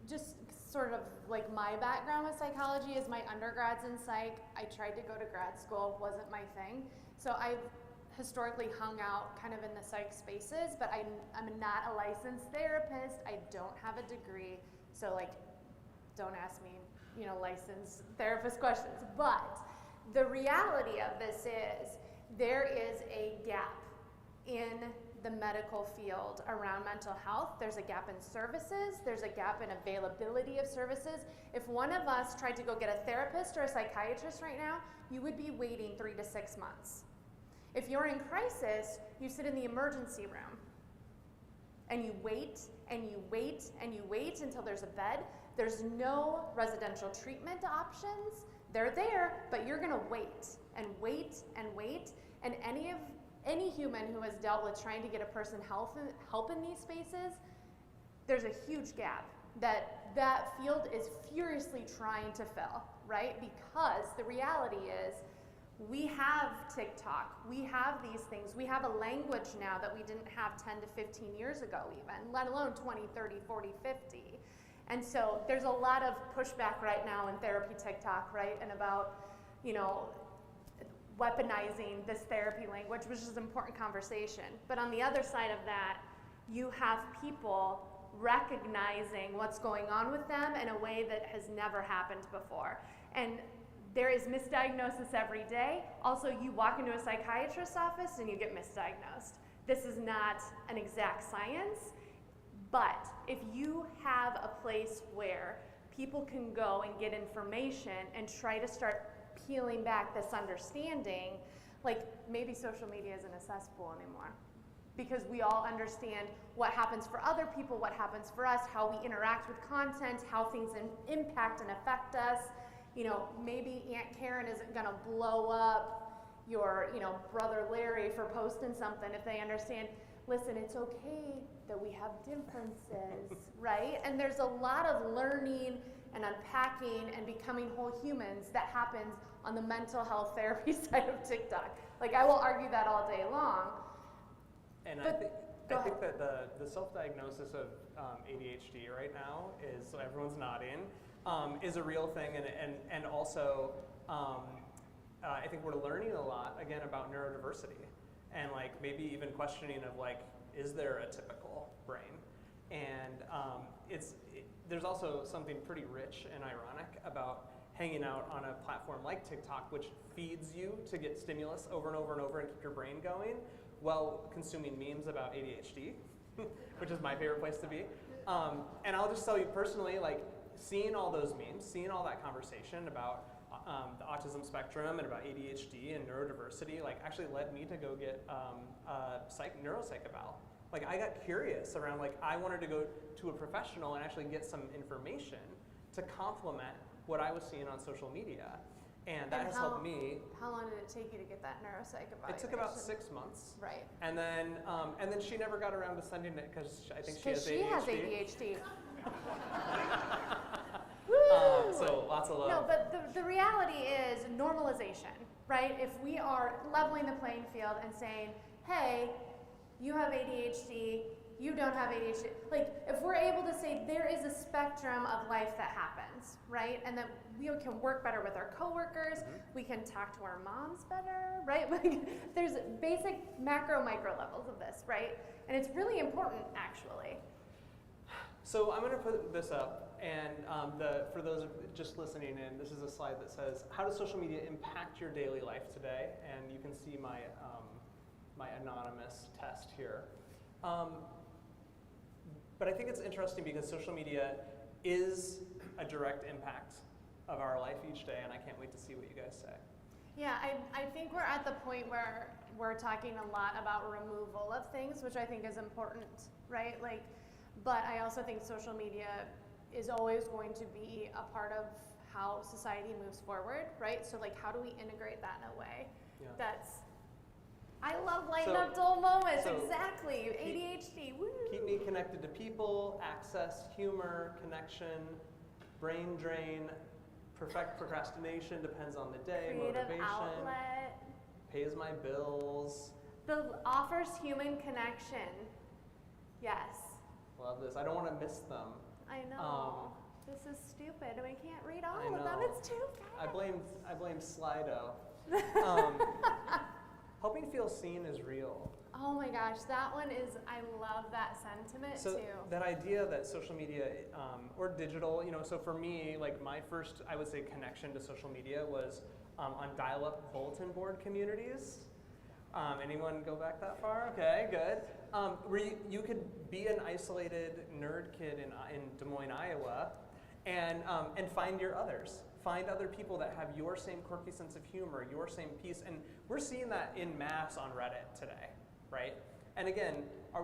just sort of like my background with psychology is my undergrad's in psych. I tried to go to grad school, wasn't my thing. So I've historically hung out kind of in the psych spaces, but I'm not a licensed therapist. I don't have a degree. So like, don't ask me, licensed therapist questions. But the reality of this is there is a gap in the medical field around mental health. There's a gap in services. There's a gap in availability of services. If one of us tried to go get a therapist or a psychiatrist right now, you would be waiting 3 to 6 months. If you're in crisis, you sit in the emergency room and you wait and you wait and you wait until there's a bed. There's no residential treatment options. They're there, but you're gonna wait and wait and wait. And any human who has dealt with trying to get a person help in these spaces, there's a huge gap that field is furiously trying to fill, right? Because the reality is, we have TikTok, we have these things, we have a language now that we didn't have 10 to 15 years ago even, let alone 20, 30, 40, 50. And so there's a lot of pushback right now in therapy TikTok, right? And about, weaponizing this therapy language, which is an important conversation. But on the other side of that, you have people recognizing what's going on with them in a way that has never happened before. And there is misdiagnosis every day. Also, you walk into a psychiatrist's office and you get misdiagnosed. This is not an exact science, but if you have a place where people can go and get information and try to start peeling back this understanding, like maybe social media isn't a cesspool anymore, because we all understand what happens for other people, what happens for us, how we interact with content, how things impact and affect us. Maybe Aunt Karen isn't gonna blow up your, brother Larry for posting something if they understand, listen, it's okay that we have differences, right? And there's a lot of learning and unpacking and becoming whole humans that happens on the mental health therapy side of TikTok. Like, I will argue that all day long. And But I think that the self-diagnosis of ADHD right now is, so everyone's nodding, is a real thing, and also I think we're learning a lot again about neurodiversity, and like maybe even questioning of like, is there a typical brain? And there's also something pretty rich and ironic about hanging out on a platform like TikTok, which feeds you to get stimulus over and over and over and keep your brain going, while consuming memes about ADHD, which is my favorite place to be. And I'll just tell you personally, like, seeing all those memes, seeing all that conversation about the autism spectrum and about ADHD and neurodiversity, like, actually led me to go get a neuropsych eval. Like, I got curious around, like, I wanted to go to a professional and actually get some information to complement what I was seeing on social media. And that has helped me. How long did it take you to get that neuropsych evaluation? It took about 6 months. Right. And then she never got around to sending it because I think she has ADHD. Because she has ADHD. So lots of love. No, but the reality is normalization, right? If we are leveling the playing field and saying, hey, you have ADHD, you don't have ADHD. Like, if we're able to say there is a spectrum of life that happens, right? And that we can work better with our coworkers, we can talk to our moms better, right? Like, there's basic macro, micro levels of this, right? And it's really important, actually. So I'm going to put this up, and for those just listening in, this is a slide that says, how does social media impact your daily life today? And you can see my anonymous test here. But I think it's interesting because social media is a direct impact of our life each day, and I can't wait to see what you guys say. Yeah, I think we're at the point where we're talking a lot about removal of things, which I think is important, right? Like, but I also think social media is always going to be a part of how society moves forward, right? So like, how do we integrate that in a way that's, I love lighten up dull moments, exactly, ADHD, woo! Keep me connected to people, access, humor, connection, brain drain, perfect procrastination, depends on the day, Creative motivation, outlet. Pays my bills. Offers human connection, yes. Love this, I don't want to miss them. I know, this is stupid, and we can't read all I of them, know. it's too fast. I blame Slido. Helping feel seen is real. Oh my gosh, that one is, I love that sentiment So too. that idea that social media or digital, so for me, like my first, I would say, connection to social media was on dial-up bulletin board communities. Anyone go back that far? Okay, good. Where you could be an isolated nerd kid in Des Moines, Iowa, and find your others. Find other people that have your same quirky sense of humor, your same piece, and we're seeing that in mass on Reddit today, right? And again,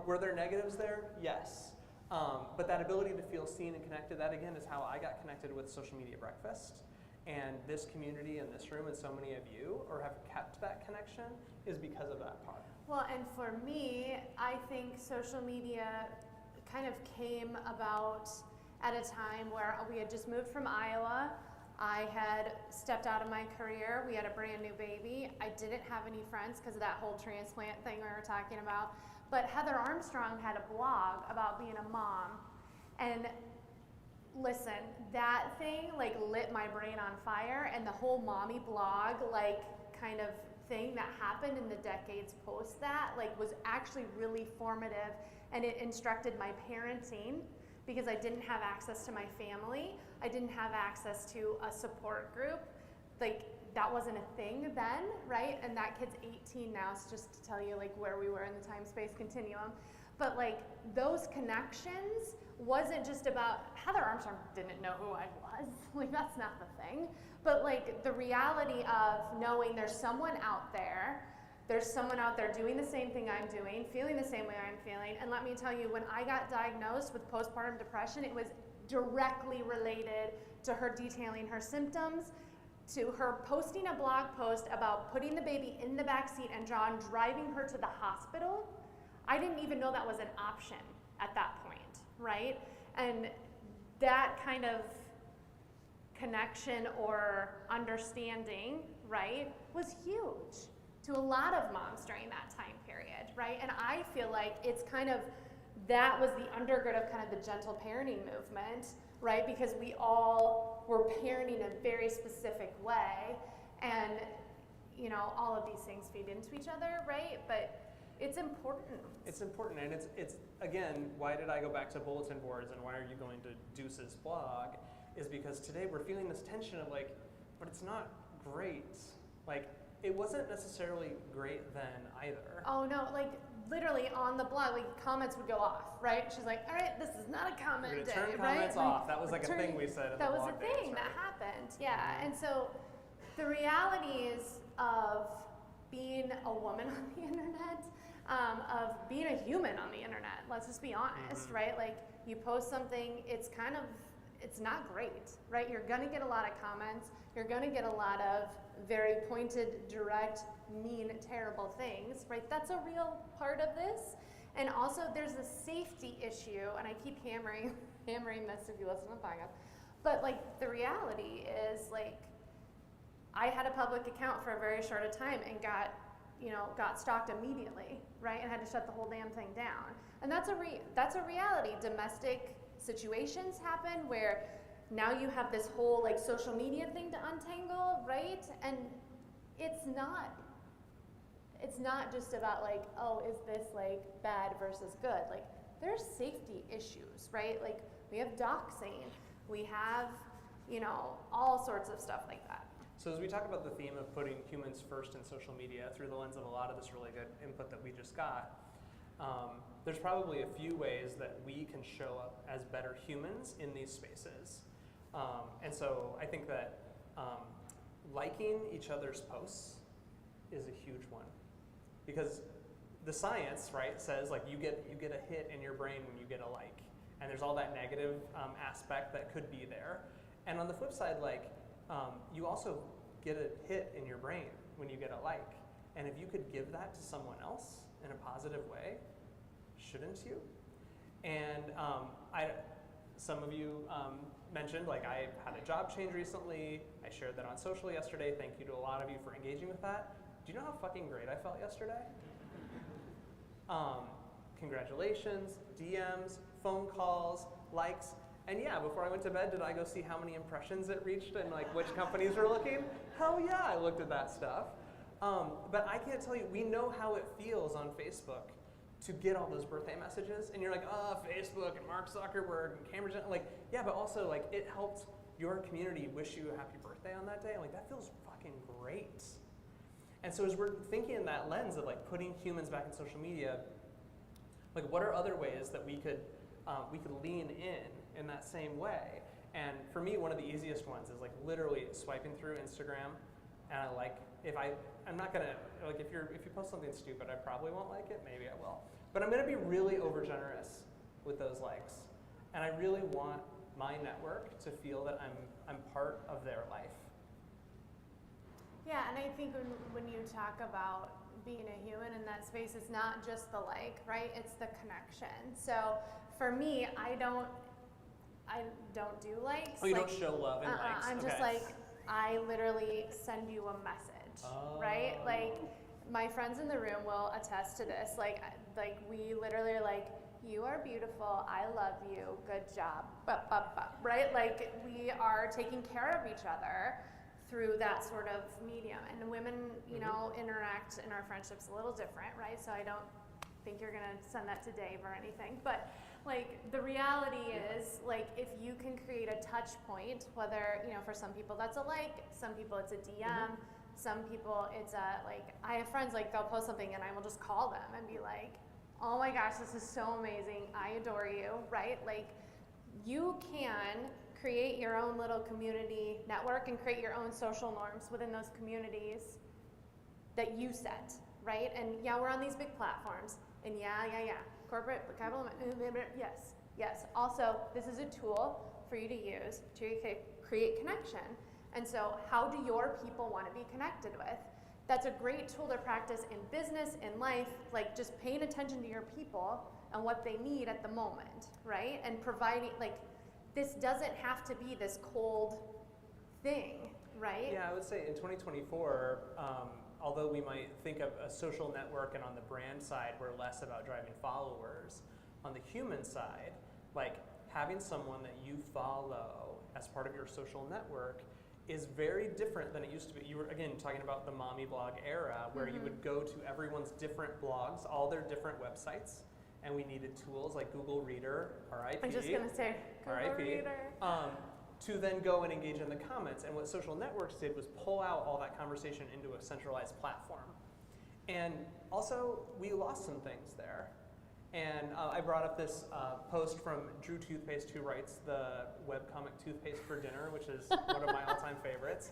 were there negatives there? Yes. But that ability to feel seen and connected, that again is how I got connected with Social Media Breakfast. And this community in this room and so many of you, or have kept that connection, is because of that part. Well, and for me, I think social media kind of came about at a time where we had just moved from Iowa. I had stepped out of my career. We had a brand new baby. I didn't have any friends because of that whole transplant thing we were talking about. But Heather Armstrong had a blog about being a mom. And listen, that thing like lit my brain on fire, and the whole mommy blog like kind of thing that happened in the decades post that like was actually really formative, and it instructed my parenting because I didn't have access to my family. I didn't have access to a support group. Like that wasn't a thing then, right? And that kid's 18 now, so just to tell you like where we were in the time-space continuum. But like those connections wasn't just about, Heather Armstrong didn't know who I was. Like that's not the thing. But like the reality of knowing there's someone out there doing the same thing I'm doing, feeling the same way I'm feeling. And let me tell you, when I got diagnosed with postpartum depression, it was directly related to her detailing her symptoms, to her posting a blog post about putting the baby in the backseat and John driving her to the hospital. I didn't even know that was an option at that point, right? And that kind of connection or understanding, right, was huge to a lot of moms during that time period, right? And I feel like it's kind of, that was the undergird of kind of the gentle parenting movement, right? Because we all were parenting in a very specific way, and you know, all of these things feed into each other, right? But it's important. It's important, and it's again, why did I go back to bulletin boards and why are you going to Deuce's blog? Is because today we're feeling this tension of like, but it's not great. Like, it wasn't necessarily great then either. Oh no, like literally on the blog, like comments would go off, right? She's like, all right, this is not a comment We're day, gonna turn right? comments off. That was like a thing we said in That the was blog a days, thing that right? happened, yeah. And so the realities of being a woman on the internet, of being a human on the internet, let's just be honest, right? Like you post something, it's not great, right? You're gonna get a lot of comments, you're gonna get a lot of very pointed, direct, mean, terrible things, right? That's a real part of this. And also there's a safety issue, and I keep hammering this if you listen to the podcast, but like the reality is like, I had a public account for a very short a time and got stalked immediately, right? And had to shut the whole damn thing down. And that's a reality. Domestic situations happen where now you have this whole like social media thing to untangle, right? And it's not just about like, oh, is this like bad versus good? Like there's safety issues, right? Like we have doxing, we have, all sorts of stuff like that. So as we talk about the theme of putting humans first in social media through the lens of a lot of this really good input that we just got, there's probably a few ways that we can show up as better humans in these spaces. And so I think that liking each other's posts is a huge one. Because the science, right, says like you get a hit in your brain when you get a like. And there's all that negative aspect that could be there. And on the flip side, like, you also get a hit in your brain when you get a like. And if you could give that to someone else in a positive way, shouldn't you? And some of you mentioned, like, I had a job change recently. I shared that on social yesterday. Thank you to a lot of you for engaging with that. Do you know how fucking great I felt yesterday? Congratulations, DMs, phone calls, likes. And yeah, before I went to bed, did I go see how many impressions it reached and like which companies were looking? Hell yeah, I looked at that stuff. But I can't tell you, we know how it feels on Facebook to get all those birthday messages. And you're like, oh, Facebook and Mark Zuckerberg and Cambridge. Like, yeah, but also like it helped your community wish you a happy birthday on that day. I'm like, that feels fucking great. And so as we're thinking in that lens of like putting humans back in social media, like what are other ways that we could lean in that same way? And for me, one of the easiest ones is like literally swiping through Instagram, and I like I'm not gonna like if you post something stupid, I probably won't like it. Maybe I will, but I'm gonna be really overgenerous with those likes, and I really want my network to feel that I'm part of their life. Yeah, and I think when you talk about being a human in that space, it's not just the like, right? It's the connection. So for me, I don't do likes. Oh, you don't show love in likes? I'm just like, I literally send you a message, right? Like, my friends in the room will attest to this. Like we literally are like, you are beautiful, I love you, good job, right? Like, we are taking care of each other through that sort of medium. And women, you know, interact in our friendships a little different, right? So I don't think you're gonna send that to Dave or anything. But like, the reality is, like, if you can create a touch point, whether, you know, for some people that's a like, some people it's a DM, some people it's a, like, I have friends, like, they'll post something and I will just call them and be like, oh my gosh, this is so amazing, I adore you, right? Like, you can create your own little community network and create your own social norms within those communities that you set, right? And yeah, we're on these big platforms, and yeah. Corporate, capital, yes. Also, this is a tool for you to use to create connection. And so, how do your people want to be connected with? That's a great tool to practice in business, in life, like just paying attention to your people and what they need at the moment, right? And providing, like, this doesn't have to be this cold thing, right? Yeah, I would say in 2024, although we might think of a social network and on the brand side, we're less about driving followers, on the human side, like having someone that you follow as part of your social network is very different than it used to be. You were, again, talking about the mommy blog era, where you would go to everyone's different blogs, all their different websites, and we needed tools like Google Reader, RIP. I'm just gonna say Google Reader. To then go and engage in the comments. And what social networks did was pull out all that conversation into a centralized platform. And also, we lost some things there. And I brought up this post from Drew Toothpaste, who writes the webcomic Toothpaste for Dinner, which is one of my all-time favorites.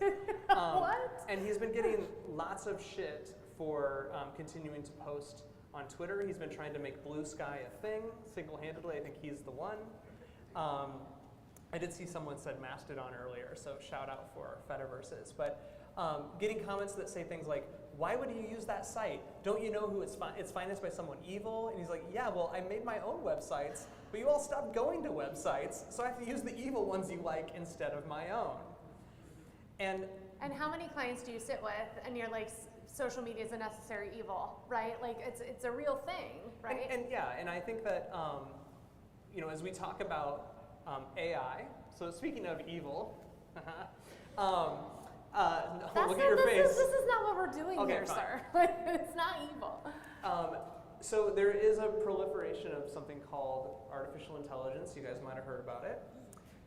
What? And he's been getting lots of shit for continuing to post on Twitter. He's been trying to make Blue Sky a thing single-handedly. I think he's the one. I did see someone said Mastodon earlier, so shout out for Fediverses. But getting comments that say things like, why would you use that site? Don't you know who it's financed by someone evil? And he's like, yeah, well, I made my own websites, but you all stopped going to websites, so I have to use the evil ones you like instead of my own. And how many clients do you sit with and you're like, social media is a necessary evil, right? Like, it's a real thing, right? And I think that, you know, as we talk about AI, so speaking of evil, look at your face. This is not what we're doing here, fine. sir. Like, it's not evil. So there is a proliferation of something called artificial intelligence. You guys might have heard about it.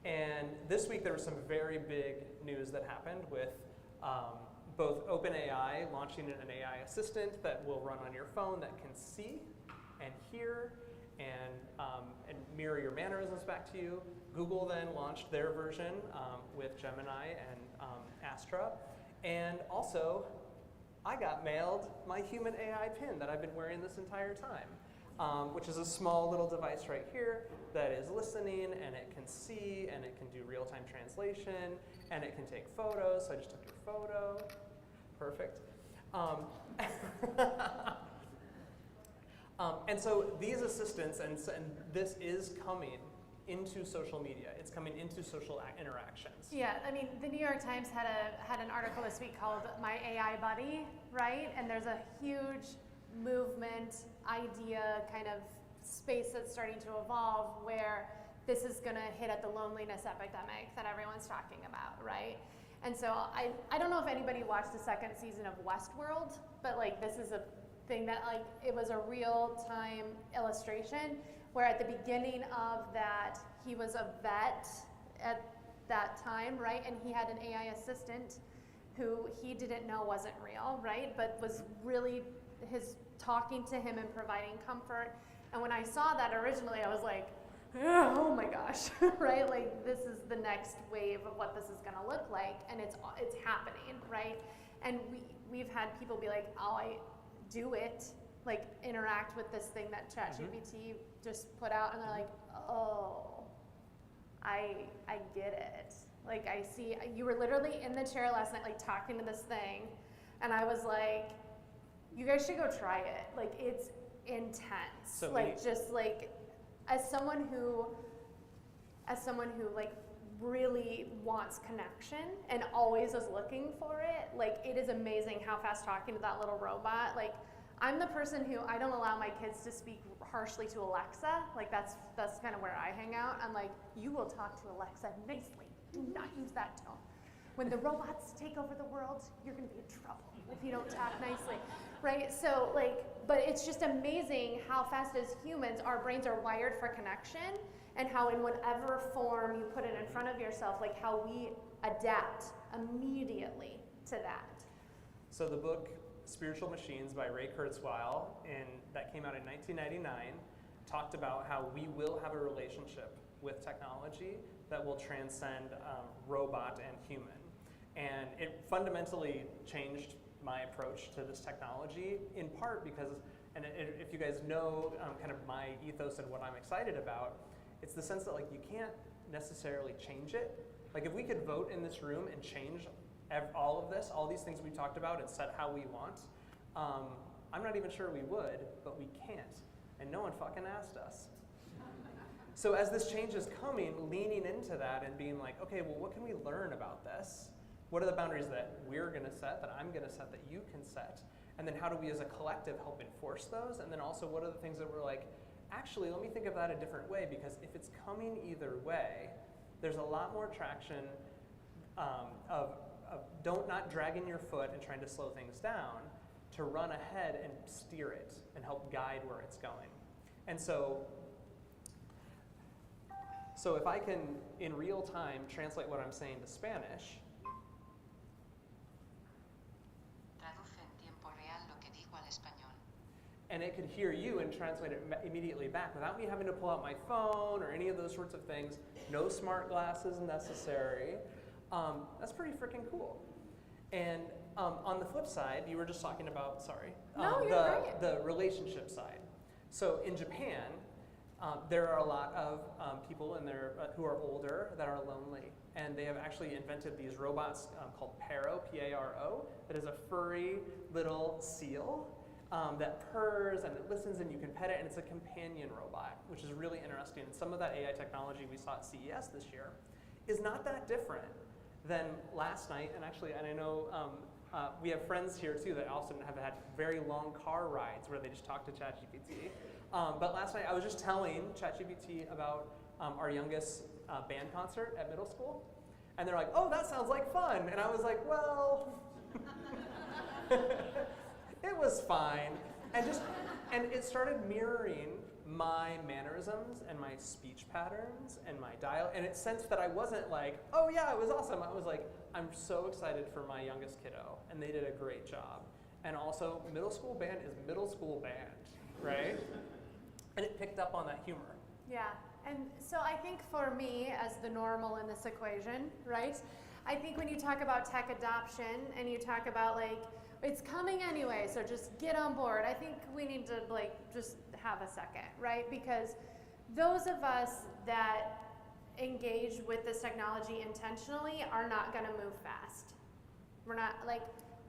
And this week there was some very big news that happened with both OpenAI launching an AI assistant that will run on your phone that can see and hear and mirror your mannerisms back to you. Google then launched their version with Gemini and Astra. And also, I got mailed my human AI pin that I've been wearing this entire time, which is a small little device right here that is listening, and it can see, and it can do real-time translation, and it can take photos. So I just took your photo. Perfect. And so these assistants, and this is coming into social media. It's coming into social interactions. Yeah, I mean, the New York Times had an article this week called "My AI Buddy," right? And there's a huge movement, idea, kind of space that's starting to evolve where this is going to hit at the loneliness epidemic that everyone's talking about, right? And so I don't know if anybody watched the second season of Westworld, but like, this is a thing that, like, it was a real-time illustration where at the beginning of that, he was a vet at that time, right? And he had an AI assistant who he didn't know wasn't real, right? But was really his talking to him and providing comfort. And when I saw that originally, I was like, oh my gosh, right? Like this is the next wave of what this is gonna look like, and it's happening, right? And we've had people be like, oh, I do it, like interact with this thing that ChatGPT just put out, and they're like, oh, I get it. Like I see, you were literally in the chair last night, like talking to this thing, and I was like, you guys should go try it. Like it's intense. So like just like, as someone who like really wants connection and always is looking for it, like it is amazing how fast talking to that little robot, like I'm the person who, I don't allow my kids to speak harshly to Alexa, like that's kind of where I hang out. I'm like, you will talk to Alexa nicely, do not use that tone. When the robots take over the world, you're gonna be in trouble if you don't talk nicely, right? So like, but it's just amazing how fast as humans, our brains are wired for connection, and how in whatever form you put it in front of yourself, like how we adapt immediately to that. So the book Spiritual Machines by Ray Kurzweil, that came out in 1999, talked about how we will have a relationship with technology that will transcend robot and human. And it fundamentally changed my approach to this technology, in part because, and if you guys know kind of my ethos and what I'm excited about, it's the sense that like you can't necessarily change it. Like if we could vote in this room and change all of this, all these things we talked about, and set how we want, I'm not even sure we would, but we can't. And no one fucking asked us. So as this change is coming, leaning into that and being like, okay, well, what can we learn about this? What are the boundaries that we're gonna set, that I'm gonna set, that you can set? And then how do we as a collective help enforce those? And then also what are the things that we're like, actually, let me think of that a different way, because if it's coming either way, there's a lot more traction of not dragging your foot and trying to slow things down, to run ahead and steer it and help guide where it's going. And so if I can, in real time, translate what I'm saying to Spanish, and it could hear you and translate it immediately back without me having to pull out my phone or any of those sorts of things. No smart glasses necessary. That's pretty freaking cool. And on the flip side, you were just talking about, No, you're right. the relationship side. So in Japan, there are a lot of people in there who are older that are lonely. And they have actually invented these robots called Paro, P-A-R-O, that is a furry little seal that purrs and it listens and you can pet it, and it's a companion robot, which is really interesting. And some of that AI technology we saw at CES this year is not that different than last night. And actually, and I know we have friends here too that also have had very long car rides where they just talk to ChatGPT. But last night I was just telling ChatGPT about our youngest band concert at middle school. And they're like, oh, that sounds like fun. And I was like, well, it was fine. And it started mirroring my mannerisms and my speech patterns and my dial. And it sensed that I wasn't like, oh yeah, it was awesome. I was like, I'm so excited for my youngest kiddo. And they did a great job. And also, middle school band is middle school band, right? And it picked up on that humor. Yeah, and so I think for me, as the normal in this equation, right? I think when you talk about tech adoption and you talk about like, it's coming anyway, so just get on board, I think we need to like, just have a second, right? Because those of us that engage with this technology intentionally are not gonna move fast. We're not, like,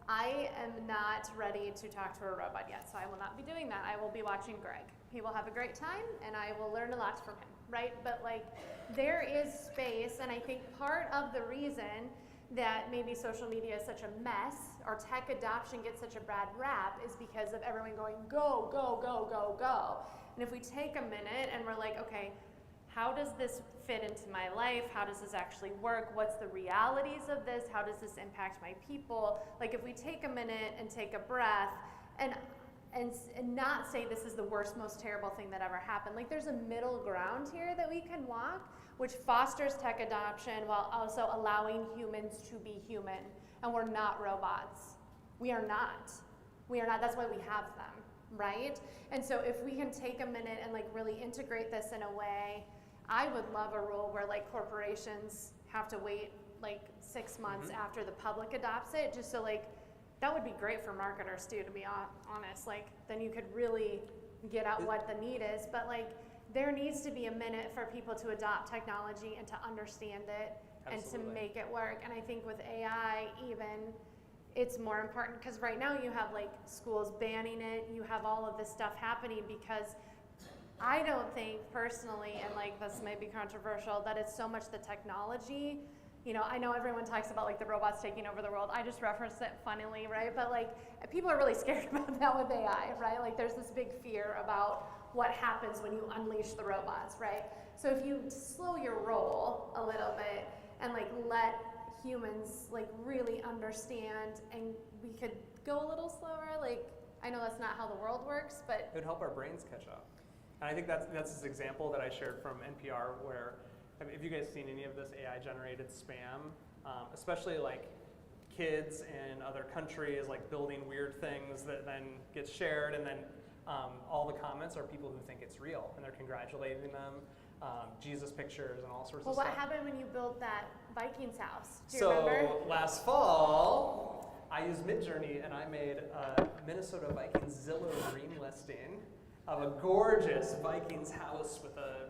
I am not ready to talk to a robot yet, so I will not be doing that. I will be watching Greg. He will have a great time, and I will learn a lot from him, right? But like, there is space, and I think part of the reason that maybe social media is such a mess, or tech adoption gets such a bad rap, is because of everyone going, go, go, go, go, go. And if we take a minute and we're like, okay, how does this fit into my life? How does this actually work? What's the realities of this? How does this impact my people? Like, if we take a minute and take a breath and not say this is the worst, most terrible thing that ever happened. Like, there's a middle ground here that we can walk, which fosters tech adoption while also allowing humans to be human and we're not robots. We are not. We are not. That's why we have them, right? And so if we can take a minute and like really integrate this in a way, I would love a rule where like corporations have to wait like 6 months after the public adopts it, just so like, that would be great for marketers too, to be honest. Like, then you could really get out what the need is, but like, there needs to be a minute for people to adopt technology and to understand it and to make it work. And I think with AI even, it's more important because right now you have like schools banning it, you have all of this stuff happening because I don't think personally, and like this may be controversial, that it's so much the technology. You know, I know everyone talks about like the robots taking over the world. I just referenced it funnily, right? But like people are really scared about that with AI, right? Like there's this big fear about what happens when you unleash the robots, right? So if you slow your roll a little bit and like let humans like really understand, and we could go a little slower, like I know that's not how the world works, but it would help our brains catch up. And I think that's this example that I shared from NPR where, have you guys seen any of this AI-generated spam? Especially like kids in other countries like building weird things that then get shared, and then all the comments are people who think it's real, and they're congratulating them, Jesus pictures and all sorts of stuff. Well, what happened when you built that Vikings house? Do you remember? Last fall, I used Midjourney and I made a Minnesota Vikings Zillow dream listing of a gorgeous Vikings house with a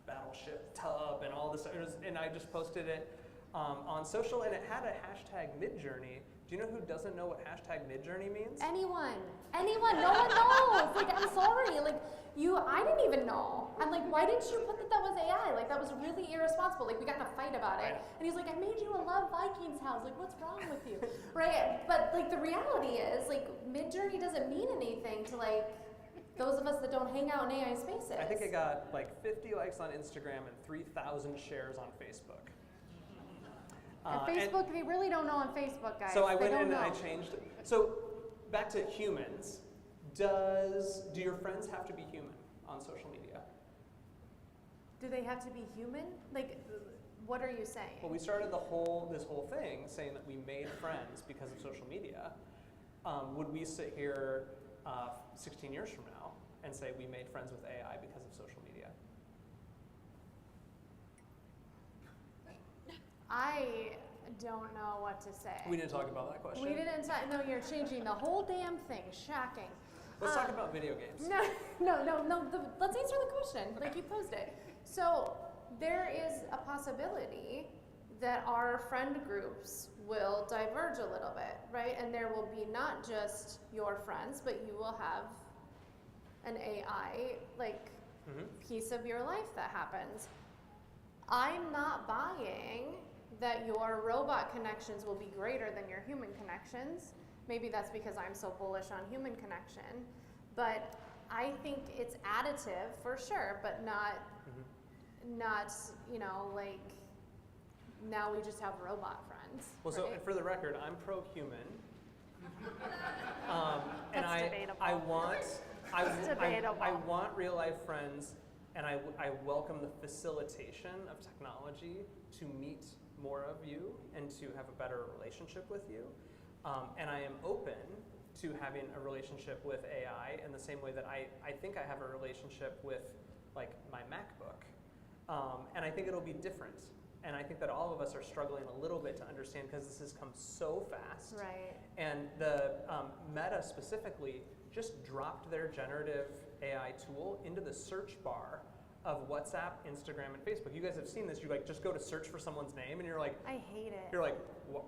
battleship tub and all this, and I just posted it on social, and it had a hashtag Midjourney. Do you know who doesn't know what hashtag Midjourney means? Anyone, no one knows. Like, I'm sorry, like I didn't even know. I'm like, why didn't you put that was AI? Like, that was really irresponsible. Like, we got in a fight about it. And he's like, I made you a Love Vikings house. Like, what's wrong with you? Right? But like, the reality is, like, Midjourney doesn't mean anything to like those of us that don't hang out in AI spaces. I think it got like 50 likes on Instagram and 3,000 shares on Facebook. And Facebook, they really don't know on Facebook, guys. So I went in and I changed it. So back to humans. Do your friends have to be human on social media? Do they have to be human? Like, what are you saying? Well, we started this whole thing saying that we made friends because of social media. Would we sit here 16 years from now and say we made friends with AI because of social media? I don't know what to say. We didn't talk about that question. We didn't talk, no, you're changing the whole damn thing. Shocking. Let's talk about video games. No, let's answer the question like you posed it. So there is a possibility that our friend groups will diverge a little bit, right? And there will be not just your friends, but you will have an AI piece of your life that happens. I'm not buying that your robot connections will be greater than your human connections. Maybe that's because I'm so bullish on human connection, but I think it's additive for sure, but not like now we just have robot friends. Well, right? so for the record, I'm pro-human, and That's debatable. I want real life friends, and I welcome the facilitation of technology to meet more of you and to have a better relationship with you. And I am open to having a relationship with AI in the same way that I think I have a relationship with like my MacBook. And I think it'll be different. And I think that all of us are struggling a little bit to understand because this has come so fast. Right. And the Meta specifically just dropped their generative AI tool into the search bar of WhatsApp, Instagram, and Facebook. You guys have seen this. You like just go to search for someone's name, and you're like, I hate it. You're like,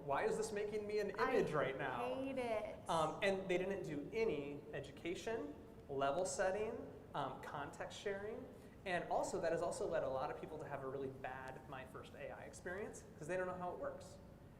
why is this making me an image right now? I hate it. And they didn't do any education, level setting, context sharing, and also that has also led a lot of people to have a really bad my first AI experience because they don't know how it works.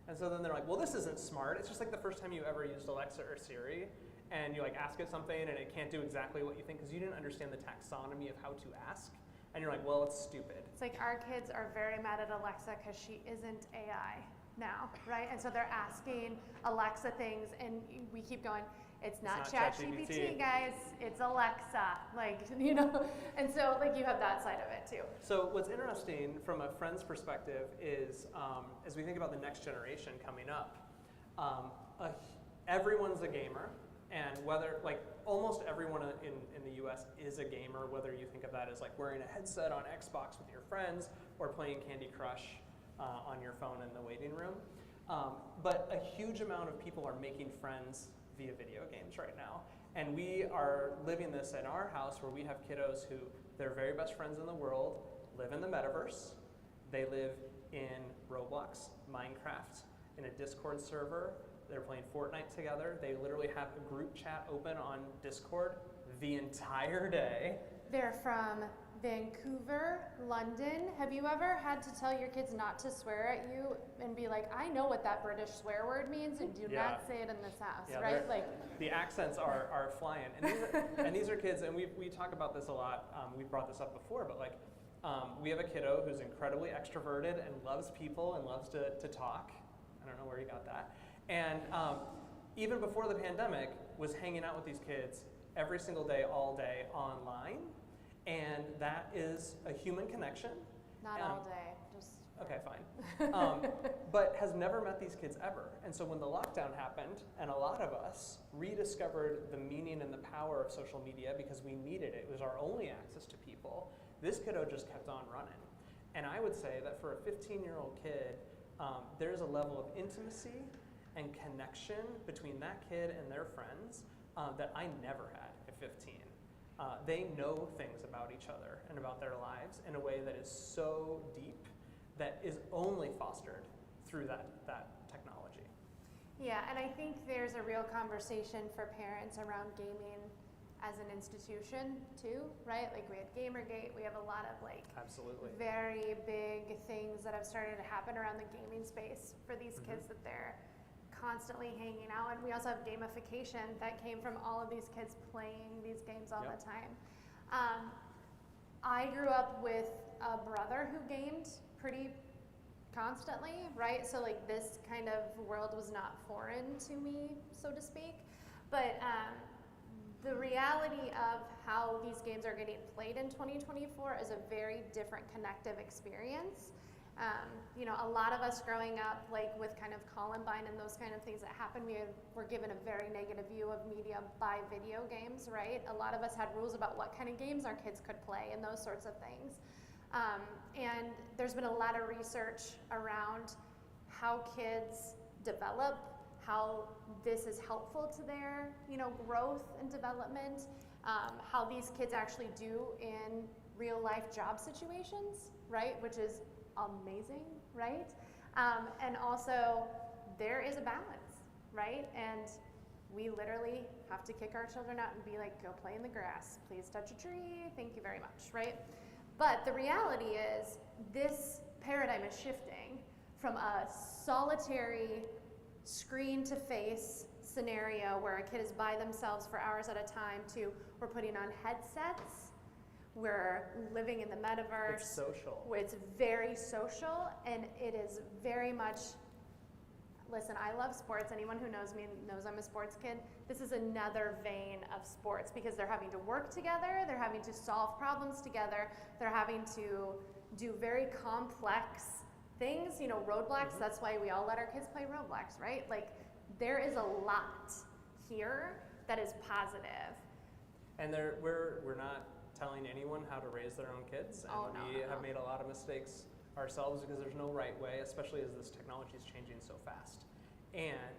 And so then they're like, well, this isn't smart. It's just like the first time you ever used Alexa or Siri, and you like ask it something and it can't do exactly what you think because you didn't understand the taxonomy of how to ask. And you're like, well, it's stupid. It's like our kids are very mad at Alexa because she isn't AI now, right? And so they're asking Alexa things, and we keep going, it's not ChatGPT, guys, it's Alexa, like, you know? And so, like, you have that side of it, too. So what's interesting from a friend's perspective is, as we think about the next generation coming up, Everyone's a gamer, and whether, like, almost everyone in the US is a gamer, whether you think of that as like wearing a headset on Xbox with your friends or playing Candy Crush on your phone in the waiting room. But a huge amount of people are making friends via video games right now. And we are living this in our house where we have kiddos who, their very best friends in the world, live in the metaverse. They live in Roblox, Minecraft, in a Discord server. They're playing Fortnite together. They literally have a group chat open on Discord the entire day. They're from Vancouver, London. Have you ever had to tell your kids not to swear at you and be like, I know what that British swear word means and do not say it in this house, right? Like, the accents are flying. And these are kids, and we talk about this a lot. We've brought this up before, but like, we have a kiddo who's incredibly extroverted and loves people and loves to talk. I don't know where he got that. And even before the pandemic, was hanging out with these kids every single day, all day, online. And that is a human connection. Not all day, just. Okay, fine. But has never met these kids ever. And so when the lockdown happened, and a lot of us rediscovered the meaning and the power of social media because we needed it, it was our only access to people, this kiddo just kept on running. And I would say that for a 15-year-old kid, there's a level of intimacy and connection between that kid and their friends that I never had at 15. They know things about each other and about their lives in a way that is so deep that is only fostered through that technology. Yeah, and I think there's a real conversation for parents around gaming as an institution too, right? Like we had Gamergate, we have a lot of like absolutely very big things that have started to happen around the gaming space for these kids that they're constantly hanging out. And we also have gamification that came from all of these kids playing these games all the time. I grew up with a brother who gamed pretty constantly, right? So like this kind of world was not foreign to me, so to speak. But the reality of how these games are getting played in 2024 is a very different connective experience. You know, a lot of us growing up, like with kind of Columbine and those kind of things that happened, we were given a very negative view of media by video games, right? A lot of us had rules about what kind of games our kids could play and those sorts of things. And there's been a lot of research around how kids develop, how this is helpful to their, you know, growth and development, how these kids actually do in real life job situations, right? Which is amazing, right? And also there is a balance, right? And we literally have to kick our children out and be like, go play in the grass, please touch a tree, thank you very much, right? But the reality is this paradigm is shifting from a solitary screen-to-face scenario where a kid is by themselves for hours at a time to we're putting on headsets, we're living in the metaverse. It's social. It's very social, and it is very much, listen, I love sports. Anyone who knows me knows I'm a sports kid. This is another vein of sports because they're having to work together, they're having to solve problems together, they're having to do very complex things, you know, roadblocks. That's why we all let our kids play Roblox, right? Like, there is a lot here that is positive. And we're not telling anyone how to raise their own kids, and we have made a lot of mistakes ourselves because there's no right way, especially as this technology is changing so fast. And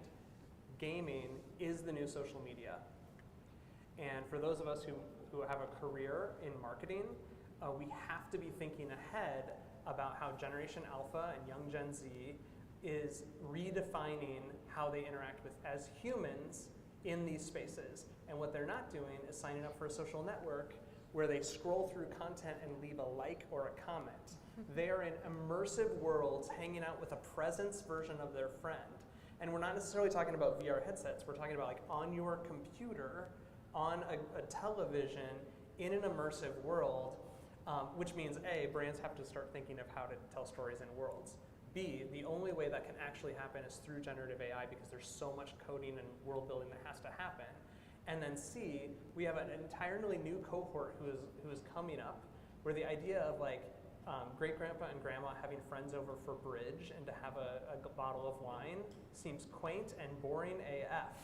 gaming is the new social media. And for those of us who have a career in marketing, we have to be thinking ahead about how Generation Alpha and young Gen Z is redefining how they interact with as humans in these spaces. And what they're not doing is signing up for a social network where they scroll through content and leave a like or a comment. They are in immersive worlds hanging out with a presence version of their friend. And we're not necessarily talking about VR headsets, we're talking about like on your computer, on a television, in an immersive world, which means A, brands have to start thinking of how to tell stories in worlds. B, the only way that can actually happen is through generative AI because there's so much coding and world building that has to happen. And then C, we have an entirely new cohort who is coming up where the idea of like great-grandpa and grandma having friends over for bridge and to have a bottle of wine seems quaint and boring AF.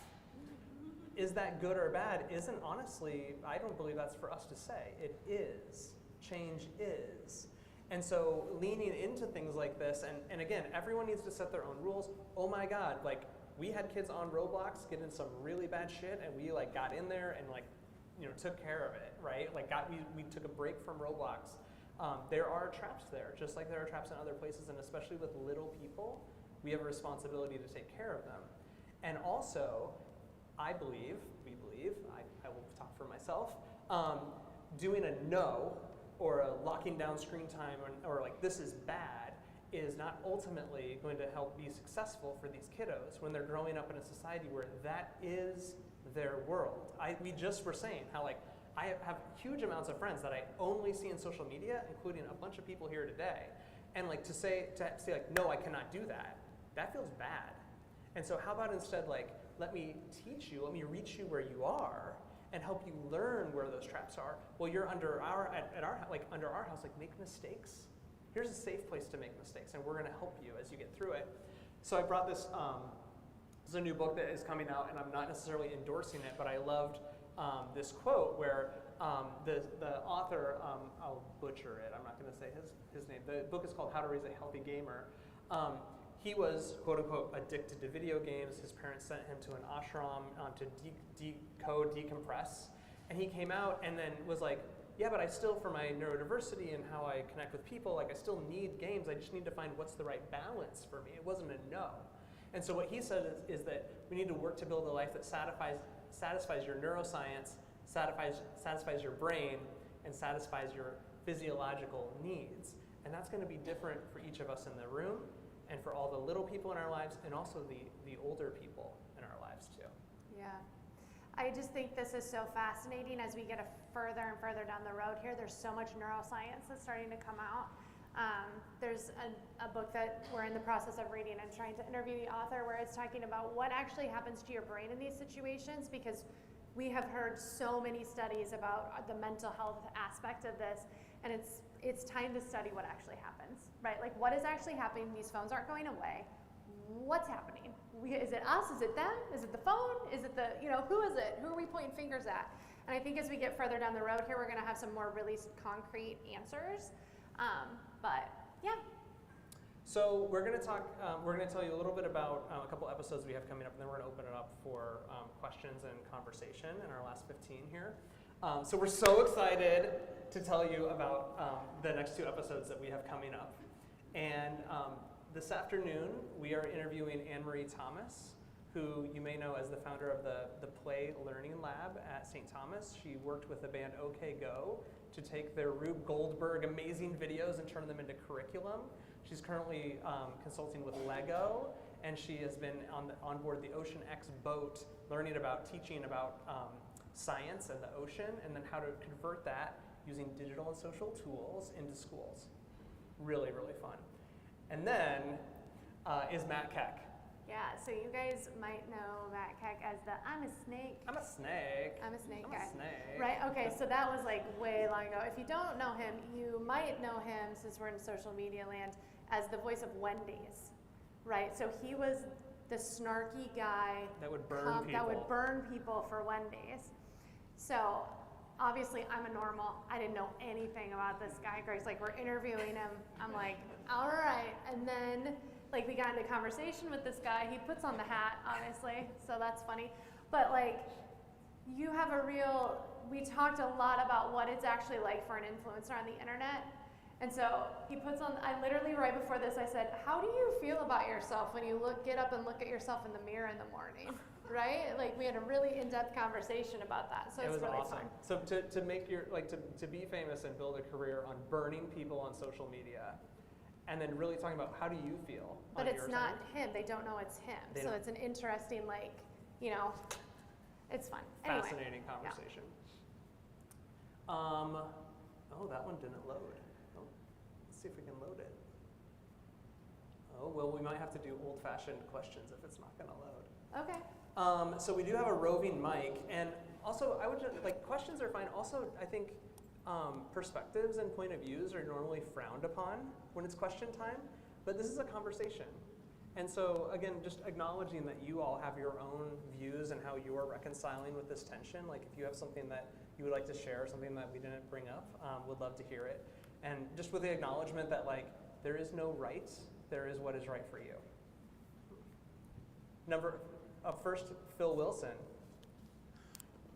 Is that good or bad? Isn't honestly, I don't believe that's for us to say. It is. Change is. And so leaning into things like this, and again, everyone needs to set their own rules. Oh my God, like we had kids on Roblox get in some really bad shit, and we like got in there and like, you know, took care of it, right? Like we took a break from Roblox. There are traps there, just like there are traps in other places, and especially with little people, we have a responsibility to take care of them. And also, we believe, I will talk for myself, doing a no or a locking down screen time or like this is bad is not ultimately going to help be successful for these kiddos when they're growing up in a society where that is their world. We just were saying how like I have huge amounts of friends that I only see in social media, including a bunch of people here today. And like to say like, no, I cannot do that, that feels bad. And so how about instead like, let me teach you, let me reach you where you are and help you learn where those traps are. Well, you're under our house, like make mistakes. Here's a safe place to make mistakes, and we're gonna help you as you get through it. So I brought this, this is a new book that is coming out, and I'm not necessarily endorsing it, but I loved this quote where the author, I'll butcher it, I'm not gonna say his name. The book is called How to Raise a Healthy Gamer. He was, quote unquote, addicted to video games. His parents sent him to an ashram to decompress. And he came out and then was like, yeah, but I still, for my neurodiversity and how I connect with people, like I still need games. I just need to find what's the right balance for me. It wasn't a no. And so what he said is that we need to work to build a life that satisfies your neuroscience, satisfies your brain, and satisfies your physiological needs. And that's going to be different for each of us in the room, and for all the little people in our lives, and also the older people in our lives too. Yeah. I just think this is so fascinating as we get further and further down the road here. There's so much neuroscience that's starting to come out. There's a book that we're in the process of reading and trying to interview the author where it's talking about what actually happens to your brain in these situations, because we have heard so many studies about the mental health aspect of this, and it's time to study what actually happens, right? Like what is actually happening? These phones aren't going away. What's happening? Is it us? Is it them? Is it the phone? Is it who is it? Who are we pointing fingers at? And I think as we get further down the road here, we're gonna have some more really concrete answers. But yeah. So we're gonna talk, we're gonna tell you a little bit about a couple episodes we have coming up, and then we're gonna open it up for questions and conversation in our last 15 here. So we're so excited to tell you about the next two episodes that we have coming up. And this afternoon, we are interviewing Anne-Marie Thomas, who you may know as the founder of the Play Learning Lab at St. Thomas. She worked with the band OK Go to take their Rube Goldberg amazing videos and turn them into curriculum. She's currently consulting with Lego, and she has been on board the Ocean X boat, teaching about science and the ocean, and then how to convert that using digital and social tools into schools. Really, really fun. And then is Matt Keck. Yeah, so you guys might know Matt Keck as the I'm a snake. I'm a snake. I'm a snake I'm guy. a snake. Right, okay, so that was like way long ago. If you don't know him, you might know him, since we're in social media land, as the voice of Wendy's, right? So he was the snarky guy that would burn people. That would burn people for Wendy's. So obviously I'm a normal. I didn't know anything about this guy. Greg's like, we're interviewing him. I'm like, all right. And then like we got into conversation with this guy. He puts on the hat, obviously, so that's funny. But like, you have we talked a lot about what it's actually like for an influencer on the internet. And so he puts on, I literally right before this, I said, how do you feel about yourself when you get up and look at yourself in the mirror in the morning, right? Like we had a really in-depth conversation about that, so it's really awesome. fun. So to make to be famous and build a career on burning people on social media, and then really talking about how do you feel. But it's not him, they don't know it's him. So it's an interesting, it's fun. Anyway, fascinating conversation. Yeah. Oh, that one didn't load. See if we can load it. Oh, well, we might have to do old-fashioned questions if it's not gonna load. Okay. So we do have a roving mic, and also I would just, questions are fine. Also, I think perspectives and point of views are normally frowned upon when it's question time, but this is a conversation. And so again, just acknowledging that you all have your own views and how you are reconciling with this tension. Like if you have something that you would like to share, something that we didn't bring up, would love to hear it. And just with the acknowledgement that like, there is no right, there is what is right for you. Up first, Phil Wilson.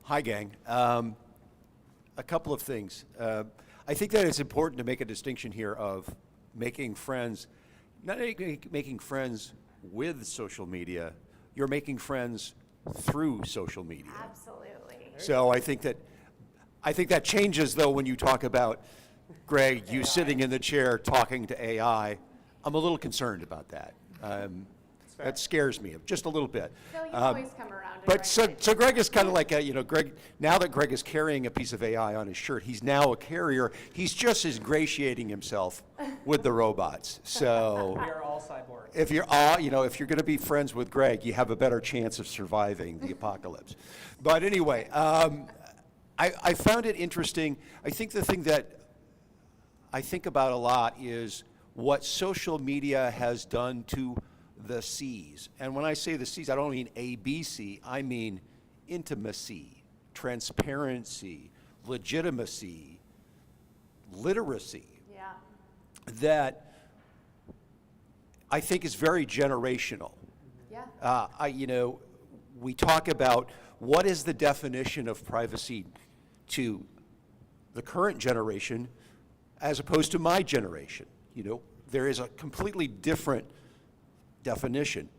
Hi, gang. A couple of things. I think that it's important to make a distinction here of making friends, not making friends with social media, you're making friends through social media. Absolutely. So I think that changes though when you talk about, Greg, you sitting in the chair talking to AI. I'm a little concerned about that. That scares me just a little bit. Phil, you always come around to But Greg. so Greg is kind of like Greg, now that Greg is carrying a piece of AI on his shirt, he's now a carrier. He's just ingratiating himself with the robots. So We are all cyborgs. if you're going to be friends with Greg, you have a better chance of surviving the apocalypse. But anyway, I found it interesting. I think the thing that I think about a lot is what social media has done to the C's. And when I say the C's, I don't mean ABC, I mean intimacy, transparency, legitimacy, literacy, Yeah. that I think is very generational. Yeah. We talk about what is the definition of privacy to the current generation as opposed to my generation. There is a completely different definition.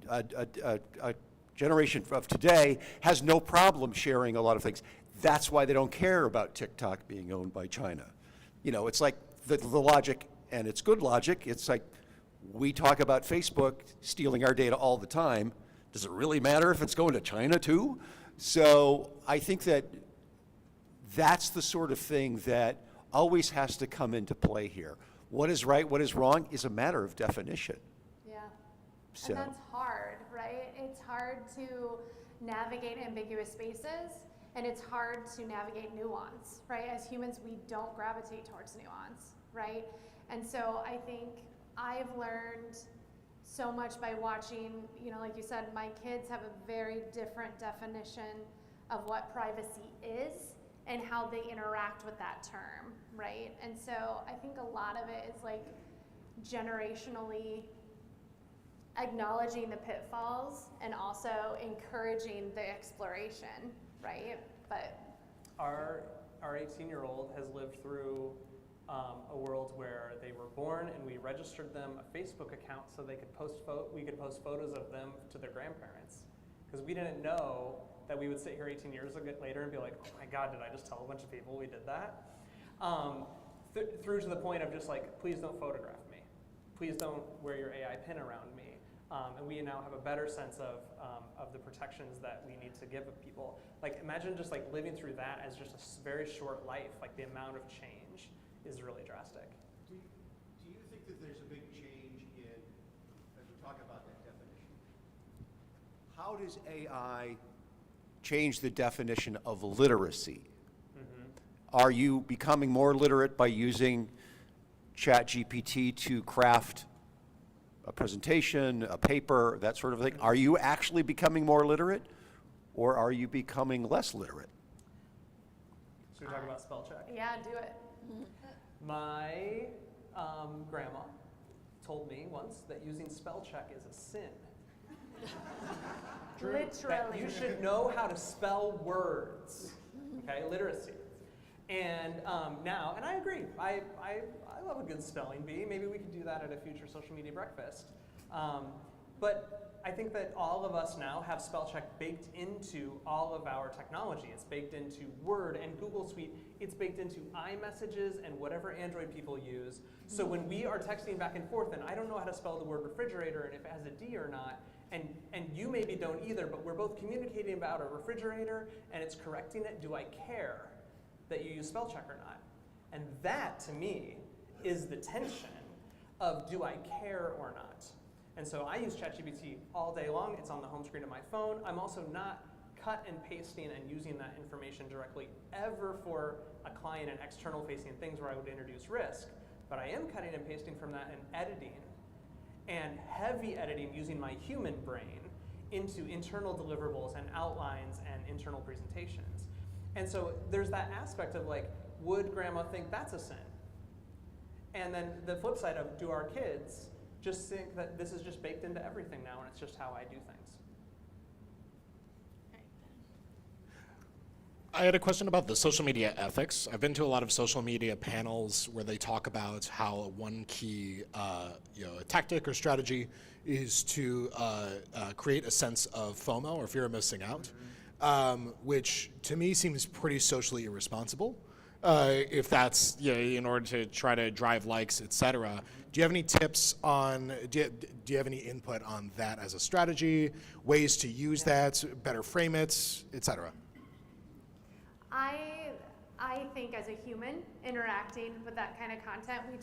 A generation of today has no problem sharing a lot of things. That's why they don't care about TikTok being owned by China. It's like the logic, and it's good logic. It's like we talk about Facebook stealing our data all the time. Does it really matter if it's going to China too? So I think that's the sort of thing that always has to come into play here. What is right, what is wrong is a matter of definition. Yeah. So. And that's hard, right? It's hard to navigate ambiguous spaces, and it's hard to navigate nuance, right? As humans, we don't gravitate towards nuance, right? And so I think I've learned so much by watching, like you said, my kids have a very different definition of what privacy is and how they interact with that term, right? And so I think a lot of it is like generationally acknowledging the pitfalls and also encouraging the exploration, right? But Our 18-year-old has lived through a world where they were born and we registered them a Facebook account so they could we could post photos of them to their grandparents. Because we didn't know that we would sit here 18 years later and be like, oh my God, did I just tell a bunch of people we did that? Through to the point of just like, please don't photograph me. Please don't wear your AI pin around me. And we now have a better sense of the protections that we need to give people. Like imagine just like living through that as just a very short life, like the amount of change is really drastic. Do you think that there's a big change in, as we talk about that definition, how does AI change the definition of literacy? Mm-hmm. Are you becoming more literate by using ChatGPT to craft a presentation, a paper, that sort of thing? Are you actually becoming more literate, or are you becoming less literate? So we're talking about spell check. yeah, do it. My grandma told me once that using spell check is a sin. Drew, that Literally. you should know how to spell words, okay, literacy. And now, and I agree, I love a good spelling bee. Maybe we could do that at a future social media breakfast. But I think that all of us now have spell check baked into all of our technology. It's baked into Word and Google Suite. It's baked into iMessages and whatever Android people use. So when we are texting back and forth and I don't know how to spell the word refrigerator and if it has a D or not, and you maybe don't either, but we're both communicating about a refrigerator and it's correcting it, do I care that you use spell check or not? And that, to me, is the tension of do I care or not? And so I use ChatGPT all day long. It's on the home screen of my phone. I'm also not cut and pasting and using that information directly ever for a client and external facing things where I would introduce risk, but I am cutting and pasting from that and editing, and heavy editing using my human brain into internal deliverables and outlines and internal presentations. And so there's that aspect of like, would grandma think that's a sin? And then the flip side of, do our kids just think that this is just baked into everything now and it's just how I do things? I had a question about the social media ethics. I've been to a lot of social media panels where they talk about how one key tactic or strategy is to create a sense of FOMO, or fear of missing out, which to me seems pretty socially irresponsible. If that's in order to try to drive likes, etc. Do you have any tips on, do you have any input on that as a strategy, ways to use that, better frame it, etc.? I think as a human interacting with that kind of content, we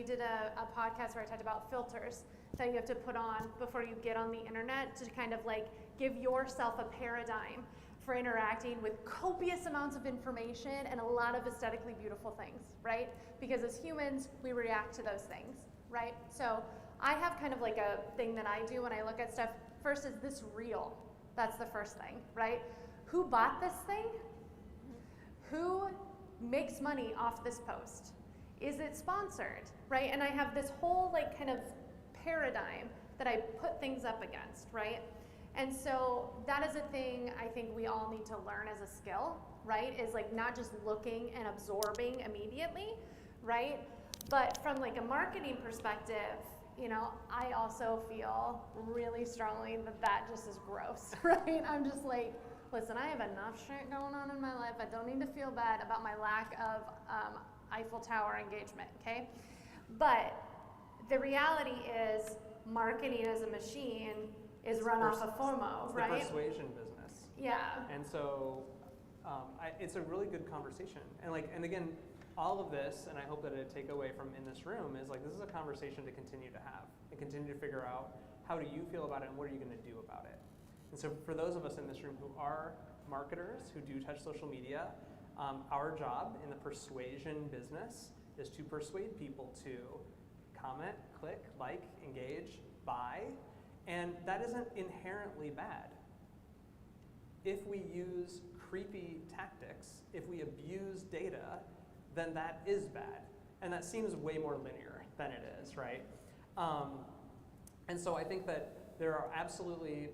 did a podcast where I talked about filters that you have to put on before you get on the internet to kind of like give yourself a paradigm for interacting with copious amounts of information and a lot of aesthetically beautiful things, right? Because as humans, we react to those things, right? So I have kind of like a thing that I do when I look at stuff. First, is this real? That's the first thing, right? Who bought this thing? Who makes money off this post? Is it sponsored, right? And I have this whole like kind of paradigm that I put things up against, right? And so that is a thing I think we all need to learn as a skill, right? Is like not just looking and absorbing immediately, right? But from like a marketing perspective, I also feel really strongly that just is gross, right? I'm just like, listen, I have enough shit going on in my life. I don't need to feel bad about my lack of Eiffel Tower engagement, okay? But the reality is marketing as a machine is run off of FOMO, right? It's the persuasion business. Yeah. And so it's a really good conversation. And again, all of this, and I hope that a takeaway from in this room is like, this is a conversation to continue to have and continue to figure out how do you feel about it and what are you going to do about it. And so for those of us in this room who are marketers, who do touch social media, our job in the persuasion business is to persuade people to comment, click, like, engage, buy, and that isn't inherently bad. If we use creepy tactics, if we abuse data, then that is bad. And that seems way more linear than it is, right? And so I think that there are absolutely,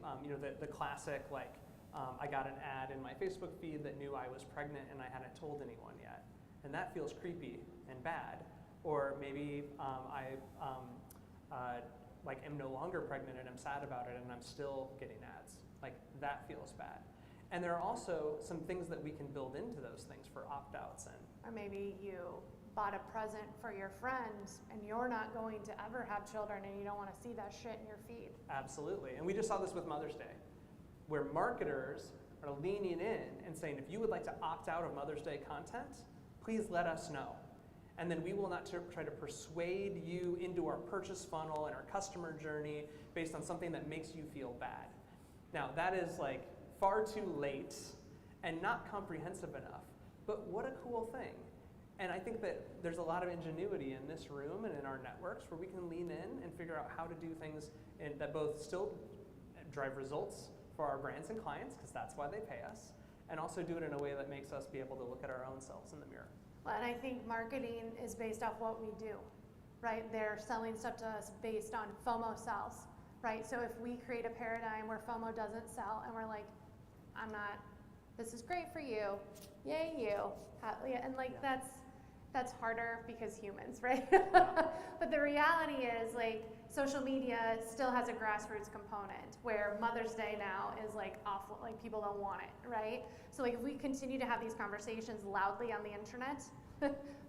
the classic, like, I got an ad in my Facebook feed that knew I was pregnant and I hadn't told anyone yet. And that feels creepy and bad. Or maybe I am no longer pregnant and I'm sad about it and I'm still getting ads. Like, that feels bad. And there are also some things that we can build into those things for opt-outs. Or maybe you bought a present for your friends and you're not going to ever have children and you don't want to see that shit in your feed. Absolutely. And we just saw this with Mother's Day, where marketers are leaning in and saying, if you would like to opt out of Mother's Day content, please let us know. And then we will not try to persuade you into our purchase funnel and our customer journey based on something that makes you feel bad. Now, that is like far too late and not comprehensive enough, but what a cool thing. And I think that there's a lot of ingenuity in this room and in our networks where we can lean in and figure out how to do things that both still drive results for our brands and clients, because that's why they pay us, and also do it in a way that makes us be able to look at our own selves in the mirror. Well, and I think marketing is based off what we do, right? They're selling stuff to us based on FOMO sells, right? So if we create a paradigm where FOMO doesn't sell and we're like, this is great for you, yay you, and like that's harder because humans, right? But the reality is like social media still has a grassroots component where Mother's Day now is like awful, like people don't want it, right? So like if we continue to have these conversations loudly on the internet,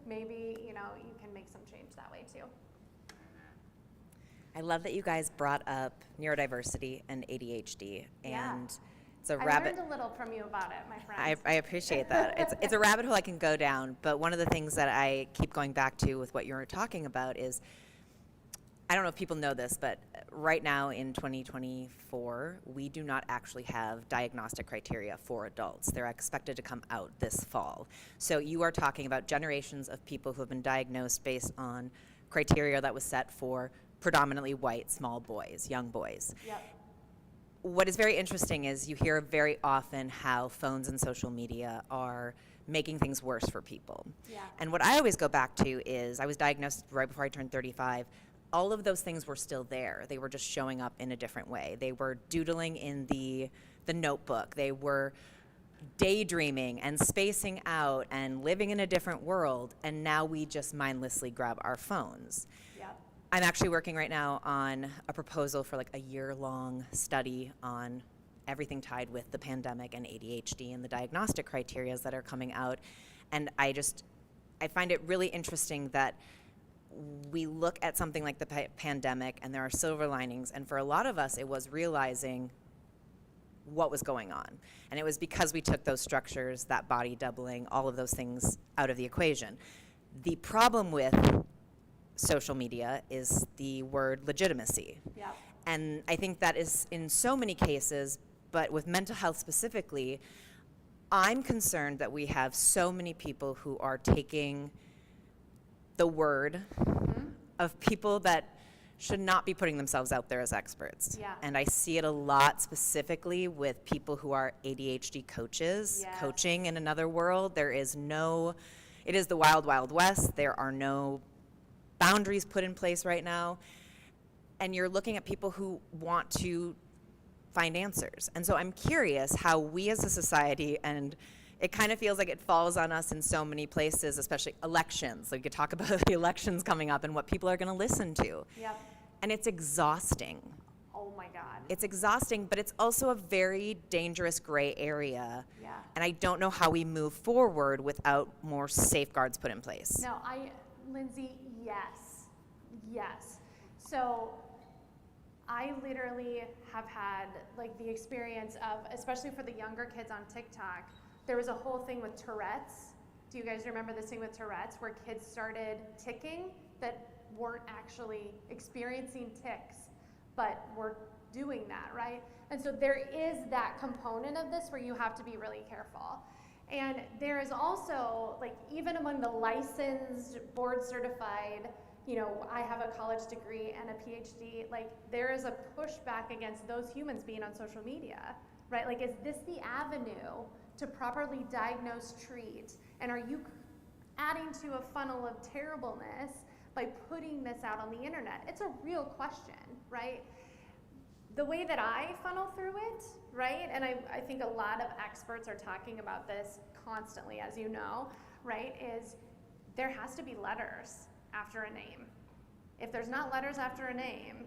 maybe you can make some change that way too. I love that you guys brought up neurodiversity and ADHD, and it's a I learned a little from you about it, my friend. I appreciate that. It's a rabbit hole I can go down, but one of the things that I keep going back to with what you were talking about is I don't know if people know this, but right now in 2024, we do not actually have diagnostic criteria for adults. They're expected to come out this fall. So you are talking about generations of people who have been diagnosed based on criteria that was set for predominantly white small boys, young boys. Yep. What is very interesting is you hear very often how phones and social media are making things worse for people. Yeah. And what I always go back to is I was diagnosed right before I turned 35. All of those things were still there. They were just showing up in a different way. They were doodling in the notebook. They were daydreaming and spacing out and living in a different world, and now we just mindlessly grab our phones. Yep. I'm actually working right now on a proposal for like a year-long study on everything tied with the pandemic and ADHD and the diagnostic criteria that are coming out. And I find it really interesting that we look at something like the pandemic and there are silver linings, and for a lot of us it was realizing what was going on. And it was because we took those structures, that body doubling, all of those things out of the equation. The problem with social media is the word legitimacy. Yep. And I think that is in so many cases, but with mental health specifically, I'm concerned that we have so many people who are taking the word of people that should not be putting themselves out there as experts. Yeah. And I see it a lot specifically with people who are ADHD coaches, Yes. coaching in another world. It is the wild, wild west. There are no boundaries put in place right now. And you're looking at people who want to find answers. And so I'm curious how we as a society, and it kind of feels like it falls on us in so many places, especially elections. Like, we could talk about the elections coming up and what people are going to listen to. Yep. And it's exhausting. Oh my God. It's exhausting, but it's also a very dangerous gray area. Yeah. And I don't know how we move forward without more safeguards put in place. No, Lindsay, yes. So I literally have had like the experience of, especially for the younger kids on TikTok, there was a whole thing with Tourette's. Do you guys remember this thing with Tourette's where kids started ticking that weren't actually experiencing tics, but were doing that, right? And so there is that component of this where you have to be really careful. And there is also, like, even among the licensed, board certified, I have a college degree and a PhD, like, there is a pushback against those humans being on social media, right? Like, is this the avenue to properly diagnose, treat, and are you adding to a funnel of terribleness by putting this out on the internet? It's a real question, right? The way that I funnel through it, right, and I think a lot of experts are talking about this constantly, as you know, right, is there has to be letters after a name. If there's not letters after a name,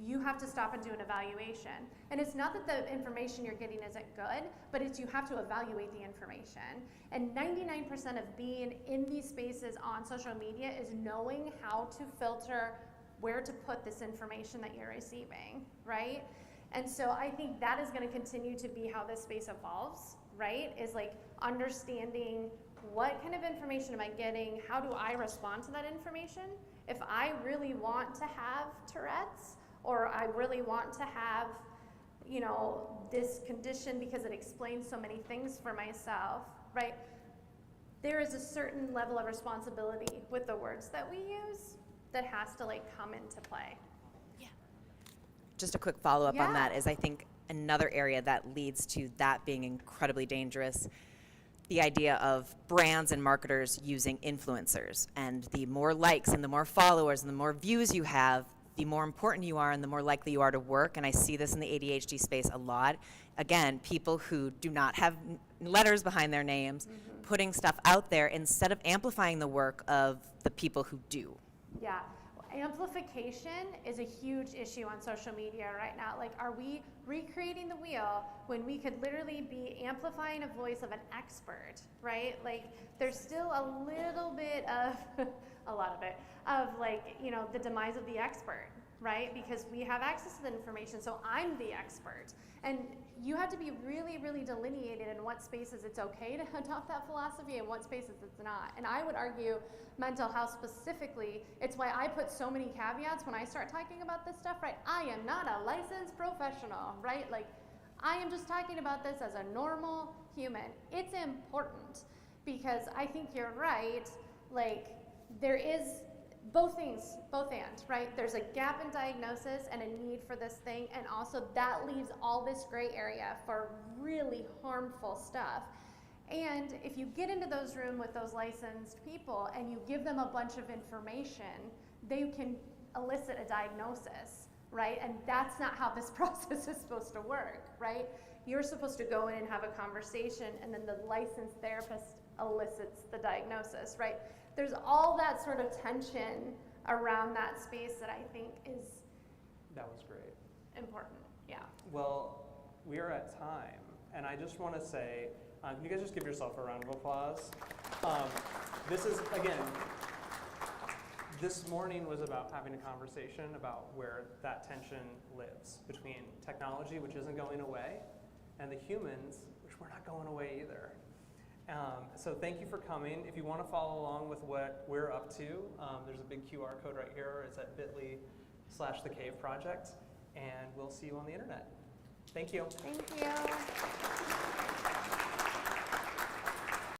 you have to stop and do an evaluation. And it's not that the information you're getting isn't good, but it's you have to evaluate the information. And 99% of being in these spaces on social media is knowing how to filter where to put this information that you're receiving, right? And so I think that is going to continue to be how this space evolves, right? Is like understanding what kind of information am I getting? How do I respond to that information? If I really want to have Tourette's, or I really want to have, this condition because it explains so many things for myself, right? There is a certain level of responsibility with the words that we use that has to come into play. Yeah. Just a quick follow-up on that Yeah. is I think another area that leads to that being incredibly dangerous, the idea of brands and marketers using influencers. And the more likes and the more followers and the more views you have, the more important you are and the more likely you are to work. And I see this in the ADHD space a lot. Again, people who do not have letters behind their names, putting stuff out there instead of amplifying the work of the people who do. Yeah, amplification is a huge issue on social media right now. Like, are we recreating the wheel when we could literally be amplifying a voice of an expert, right? Like, there's still a little bit of, a lot of it, of the demise of the expert, right? Because we have access to the information, so I'm the expert. And you have to be really, really delineated in what spaces it's okay to adopt that philosophy and what spaces it's not. And I would argue mental health specifically, it's why I put so many caveats when I start talking about this stuff, right? I am not a licensed professional, right? Like, I am just talking about this as a normal human. It's important because I think you're right, like, there is both things, both and, right? There's a gap in diagnosis and a need for this thing, and also that leaves all this gray area for really harmful stuff. And if you get into those rooms with those licensed people and you give them a bunch of information, they can elicit a diagnosis, right? And that's not how this process is supposed to work, right? You're supposed to go in and have a conversation, and then the licensed therapist elicits the diagnosis, right? There's all that sort of tension around that space that I think is That was great. important, yeah. Well, we are at time, and I just want to say, can you guys just give yourself a round of applause? This is, again, this morning was about having a conversation about where that tension lives between technology, which isn't going away, and the humans, which we're not going away either. So thank you for coming. If you want to follow along with what we're up to, there's a big QR code right here. It's at bit.ly/The Cave Project, and we'll see you on the internet. Thank you. Thank you.